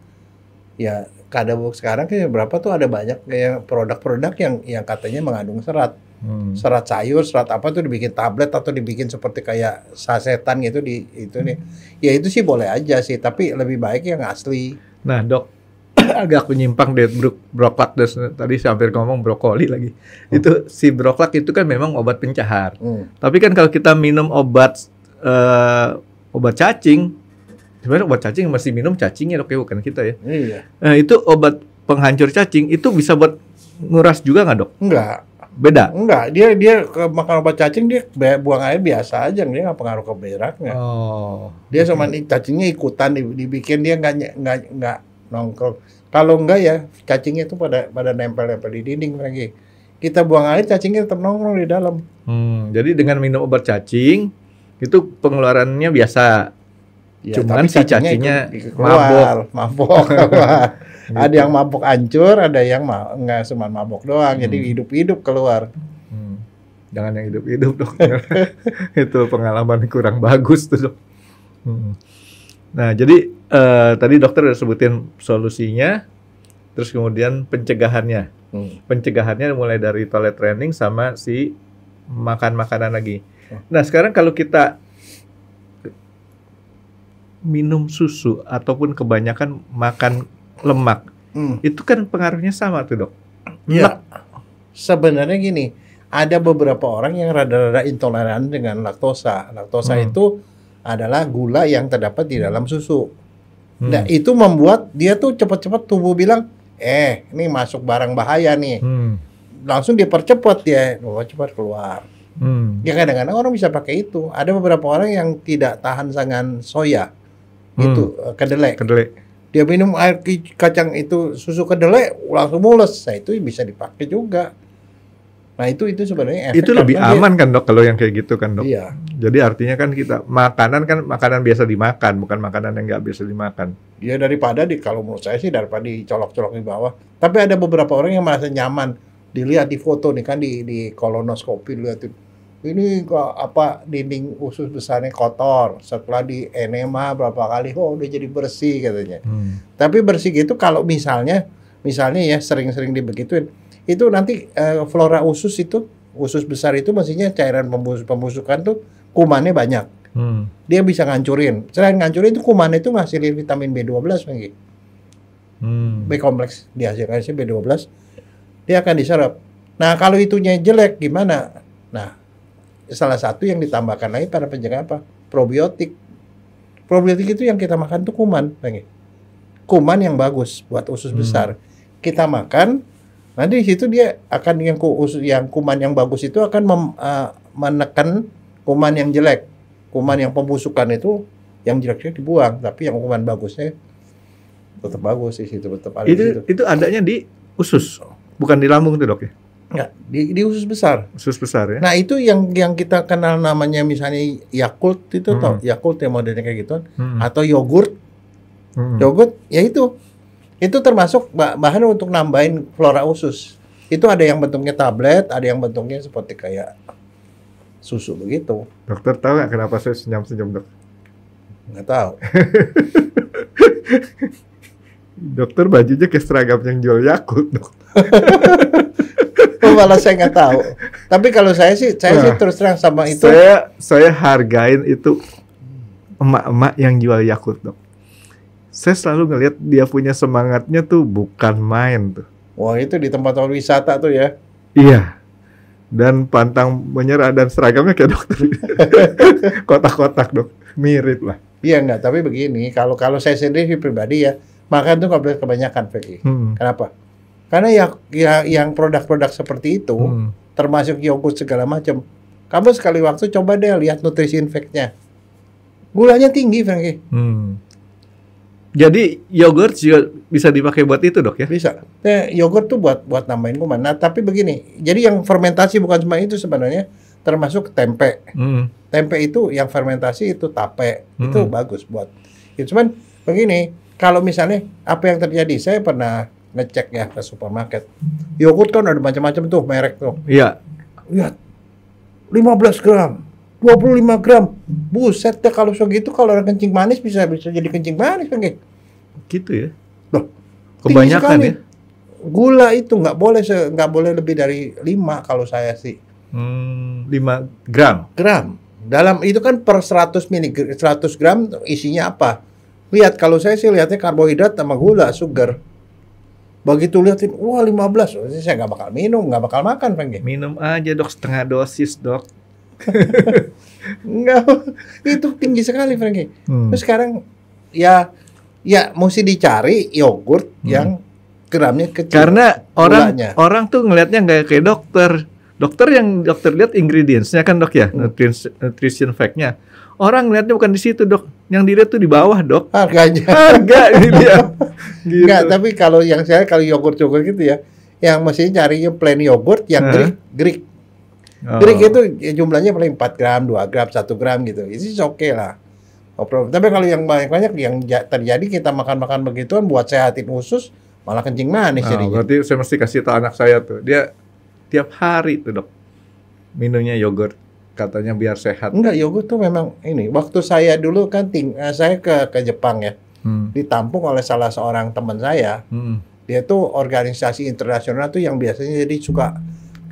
Ya kadang sekarang kayak berapa tuh ada banyak kayak produk-produk yang katanya mengandung serat. Serat sayur, serat apa tuh dibikin tablet atau dibikin seperti kayak sasetan gitu di itu nih. Ya itu sih boleh aja sih, tapi lebih baik yang asli. Nah, Dok, agak menyimpang dari broklak tadi saya hampir ngomong brokoli lagi. Itu si broklak itu kan memang obat pencahar. Tapi kan kalau kita minum obat cacing, sebenarnya obat cacing mesti minum cacingnya, Dok, ya, bukan kita ya. Iya. Nah, itu obat penghancur cacing itu bisa buat nguras juga nggak, Dok? Enggak. Beda? Enggak, dia makan obat cacing dia buang air biasa aja, dia nggak pengaruh ke beraknya. Oh. Dia cuma cacingnya ikutan dibikin, dia nggak nongkrong. Kalau enggak ya cacingnya itu pada nempel-nempel di dinding lagi. Kita buang air, cacingnya tetap nongkrong di dalam. Jadi dengan minum obat cacing itu pengeluarannya biasa. Ya, cuman tapi si cacingnya mabok. Ada yang mabok hancur, ada yang nggak cuma mabok doang, jadi hidup-hidup keluar. Jangan yang hidup-hidup, Dok. Itu pengalaman kurang bagus tuh, Dok. Nah, jadi tadi dokter udah sebutin solusinya, terus kemudian pencegahannya. Pencegahannya mulai dari toilet training sama si makan makanan lagi. Nah, sekarang kalau kita minum susu ataupun kebanyakan makan lemak, itu kan pengaruhnya sama tuh, Dok. Ya, sebenarnya gini, ada beberapa orang yang rada-rada intoleran dengan laktosa. Laktosa itu adalah gula yang terdapat di dalam susu. Nah, itu membuat dia tuh cepat-cepat tubuh bilang, ini masuk barang bahaya nih. Langsung dipercepat dia, cepat keluar. Ya kadang-kadang orang bisa pakai itu. Ada beberapa orang yang tidak tahan dengan soya. Itu kedelai. Dia minum air kacang itu susu kedelai langsung mules. Nah, itu bisa dipakai juga. Nah, itu sebenarnya efek. Itu lebih aman kan, Dok, kalau yang kayak gitu kan, Dok? Iya. Jadi artinya kan kita makanan biasa dimakan, bukan makanan yang nggak biasa dimakan. Ya daripada kalau menurut saya sih daripada dicolok-colok di bawah. Tapi ada beberapa orang yang merasa nyaman. Dilihat di foto nih kan di kolonoskopi lihat ini dinding usus besarnya kotor, setelah di enema berapa kali udah jadi bersih katanya. Tapi bersih gitu kalau misalnya ya sering-sering dibegituin, itu nanti flora usus besar itu maksudnya cairan pembusukan tuh kumannya banyak. Dia bisa ngancurin. Selain ngancurin itu kuman itu ngasilin vitamin B12 lagi. B kompleks dihasilkan B12. Dia akan diserap. Nah, kalau itunya jelek gimana? Nah, salah satu yang ditambahkan lagi pada penjaga apa? Probiotik. Probiotik itu yang kita makan tuh kuman, kuman yang bagus buat usus besar. Kita makan, nanti di situ dia akan yang kuman yang bagus itu akan menekan kuman yang jelek. Kuman yang pembusukan itu yang jeleknya dibuang, tapi yang kuman bagusnya tetap bagus di situ, tetap ada di situ. Itu adanya di usus, bukan di lambung tuh, Dok ya? Enggak, di usus besar. Usus besar ya. Nah, itu yang kita kenal namanya misalnya Yakult itu tau, Yakult yang modelnya kayak gitu, atau yogurt. Yogurt ya itu termasuk bahan untuk nambahin flora usus. Itu ada yang bentuknya tablet, ada yang bentuknya seperti kayak susu begitu. Dokter tahu nggak kenapa saya senyum-senyum, Dok? Nggak tahu. Dokter bajunya kayak seragam yang jual Yakult, dok. Oh, malah saya nggak tahu. Tapi kalau saya sih terus terang sama itu. Saya hargain itu emak-emak yang jual Yakult, dok. Saya selalu ngelihat dia punya semangatnya tuh bukan main tuh. Wah, itu di tempat wisata tuh ya. Iya. Dan pantang menyerah dan seragamnya kayak dokter. Kotak-kotak, dok. Mirip lah. Iya enggak, tapi begini, kalau saya sendiri pribadi ya, makan tuh nggak boleh kebanyakan, Vicky. Kenapa? Karena yang produk-produk seperti itu, termasuk yogurt segala macam, kamu sekali waktu coba deh lihat nutrisi fact-nya. Gulanya tinggi, Franky. Jadi yogurt juga bisa dipakai buat itu, dok ya? Bisa. Yogurt tuh buat nambahin kuman. Nah, tapi begini, jadi yang fermentasi bukan cuma itu sebenarnya, termasuk tempe. Tempe itu yang fermentasi itu tape. Itu bagus buat. Ya, cuman begini, kalau misalnya apa yang terjadi, saya pernah ngecek ya ke supermarket. Yogurt kan ada macam-macam tuh merek tuh. Iya. Lihat. 15 gram. 25 gram. Buset deh, kalau segitu kalau orang kencing manis bisa jadi kencing manis kan, gitu ya. Loh, kebanyakan ya. Gula itu nggak boleh lebih dari 5 kalau saya sih. 5 gram. Dalam itu kan per 100 gram isinya apa? Lihat, kalau saya sih lihatnya karbohidrat sama gula, sugar. Begitu lihatin, wah 15, saya nggak bakal minum, nggak bakal makan, Franky. Minum aja, dok, setengah dosis, dok. Enggak, itu tinggi sekali, Franky. Terus sekarang ya mesti dicari yogurt yang gramnya kecil. Karena orang tuh ngelihatnya nggak kayak dokter. Dokter lihat ingredients-nya kan, dok ya, nutrition fact-nya. Orang ngelihatnya bukan di situ, dok. Yang dilihat tuh di bawah, dok. Harga ini dia. Gitu. Enggak, tapi kalau yogurt gitu ya, yang mesti cari plain yogurt yang Greek. Greek itu jumlahnya paling 4 gram, 2 gram, 1 gram gitu. Itu oke lah. Tapi kalau yang banyak-banyak yang terjadi kita makan-makan begituan buat sehatin usus, malah kencing manis jadinya. Berarti saya mesti kasih tahu anak saya tuh. Dia tiap hari tuh, dok, minumnya yogurt. Katanya biar sehat. Enggak, yogurt tuh memang ini. Waktu saya dulu kan saya ke Jepang ya. Ditampung oleh salah seorang teman saya. Dia tuh organisasi internasional tuh yang biasanya jadi suka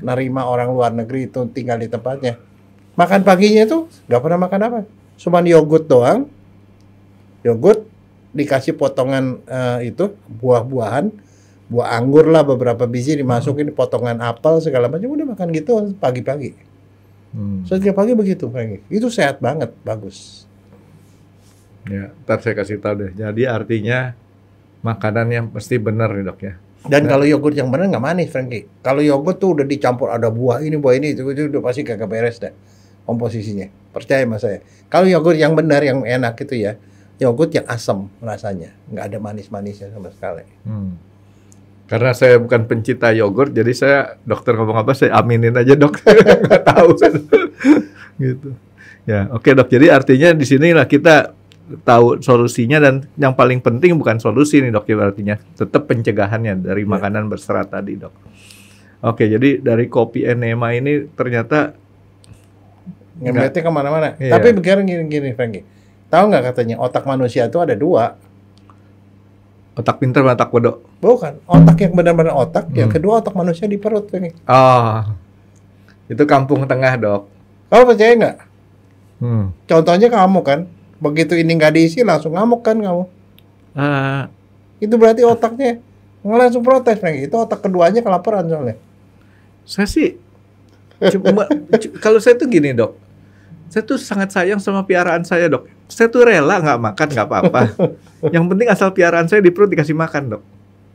nerima orang luar negeri itu tinggal di tempatnya. Makan paginya tuh nggak pernah makan apa. Cuman yogurt doang. Yogurt dikasih potongan itu buah-buahan, buah anggur lah beberapa biji dimasukin potongan apel segala macam, udah makan gitu pagi-pagi. Setiap pagi begitu, Franky. Itu sehat banget, bagus. Ya, ntar saya kasih tahu deh. Jadi artinya makanan yang mesti benar nih, dok ya. Dan kalau yogurt yang benar nggak manis, Franky. Kalau yogurt tuh udah dicampur ada buah ini itu udah pasti kagak beres dah komposisinya. Percaya sama saya. Kalau yogurt yang benar yang enak itu ya, yogurt yang asam rasanya, nggak ada manis-manisnya sama sekali. Karena saya bukan pencinta yogurt, jadi saya dokter ngomong apa saya aminin aja, dok. Nggak tahu. Gitu. Ya, oke, dok. Jadi artinya di sinilah kita tahu solusinya, dan yang paling penting bukan solusi nih, dok, ya, artinya tetap pencegahannya dari makanan berserat tadi, dok. Oke, jadi dari kopi enema ini ternyata ngeliatnya kemana-mana. Iya. Tapi begini gini, Franky. Tahu nggak katanya otak manusia itu ada 2. otak pintar sama otak bodoh. Bukan, otak yang benar-benar otak, yang kedua otak manusia di perut, Franky. Itu kampung tengah, dok. Kamu percaya nggak? Contohnya kamu kan, begitu ini nggak diisi langsung ngamuk kan kamu. Itu berarti otaknya langsung protes, Franky. Itu otak keduanya kelaparan soalnya. Saya sih kalau saya tuh gini, dok. Saya tuh sangat sayang sama piaraan saya, dok. Saya tuh rela nggak makan, nggak apa-apa. Yang penting asal piaraan saya di perut dikasih makan, dok.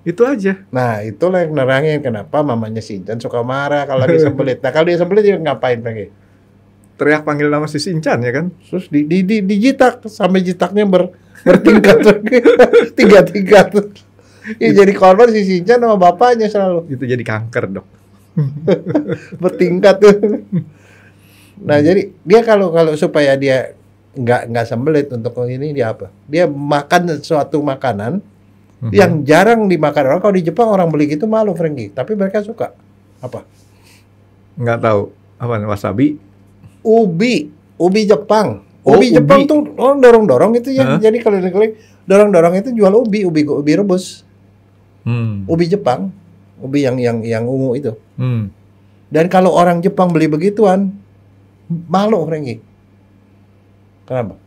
Itu aja. Nah, itulah yang nerangin kenapa mamanya Shinchan suka marah kalau lagi sembelit. Nah, kalau dia sembelit dia ngapain, Franky? Teriak panggil nama si Shinchan, ya kan? Terus dijitak sampai jitaknya bertingkat, tiga tuh. Ya, jadi korban si Shinchan sama bapaknya selalu. Itu jadi kanker, dok. Bertingkat tuh. Nah, jadi dia kalau supaya dia nggak sembelit untuk ini, dia apa? Dia makan suatu makanan yang jarang dimakan orang. Kalau di Jepang orang beli gitu malu, Franky. Tapi mereka suka. Apa? Nggak tahu. Apa? Wasabi? Ubi Jepang. Ubi Jepang tuh orang dorong-dorong gitu ya. Jadi keliling-keliling Dorong-dorong itu jual ubi rebus, Hmm. ubi Jepang, ubi yang ungu itu. Hmm. Dan kalau orang Jepang beli begituan, malu Franky. Kenapa?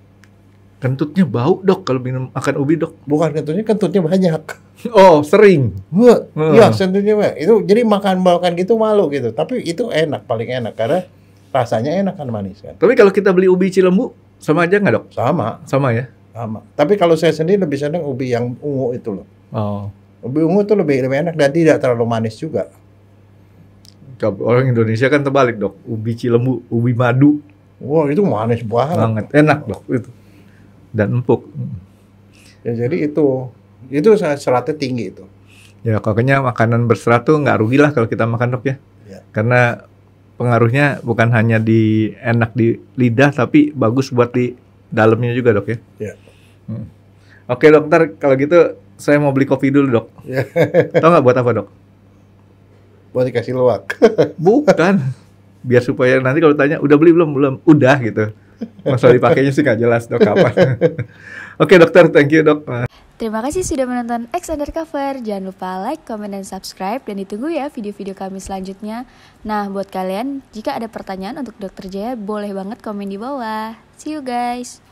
Kentutnya bau dok kalau makan ubi dok. Bukan kentutnya banyak. Oh sering. Wah, Hmm. iya kentutnya banyak. Itu jadi makan gitu malu gitu. Tapi itu enak, paling enak karena rasanya enak kan, manis kan. Tapi kalau kita beli ubi Cilembu sama aja nggak dok? Sama. Ya. Tapi kalau saya sendiri lebih senang ubi yang ungu itu loh. Oh. Ubi ungu itu lebih enak dan tidak terlalu manis juga. Orang Indonesia kan terbalik dok. Ubi Cilembu, ubi madu. Wah, itu manis banget. Enak dok itu. Dan empuk. Ya, jadi itu seratnya tinggi itu. Ya pokoknya makanan berserat tuh nggak rugi lah kalau kita makan dok ya. Ya. Karena pengaruhnya bukan hanya di enak di lidah tapi bagus buat di dalamnya juga dok ya. Ya. Oke dokter, kalau gitu saya mau beli kopi dulu dok. Ya. Tahu nggak buat apa dok? Buat dikasih luwak. Bukan. Biar supaya nanti kalau tanya udah beli belum? Udah gitu. Masalah dipakainya sih nggak jelas dok kapan. Oke dokter, thank you dok. Terima kasih sudah menonton X Undercover. Jangan lupa like, comment, dan subscribe. Dan ditunggu ya video-video kami selanjutnya. Nah, buat kalian, jika ada pertanyaan untuk Dr. Jaya, boleh banget komen di bawah. See you guys!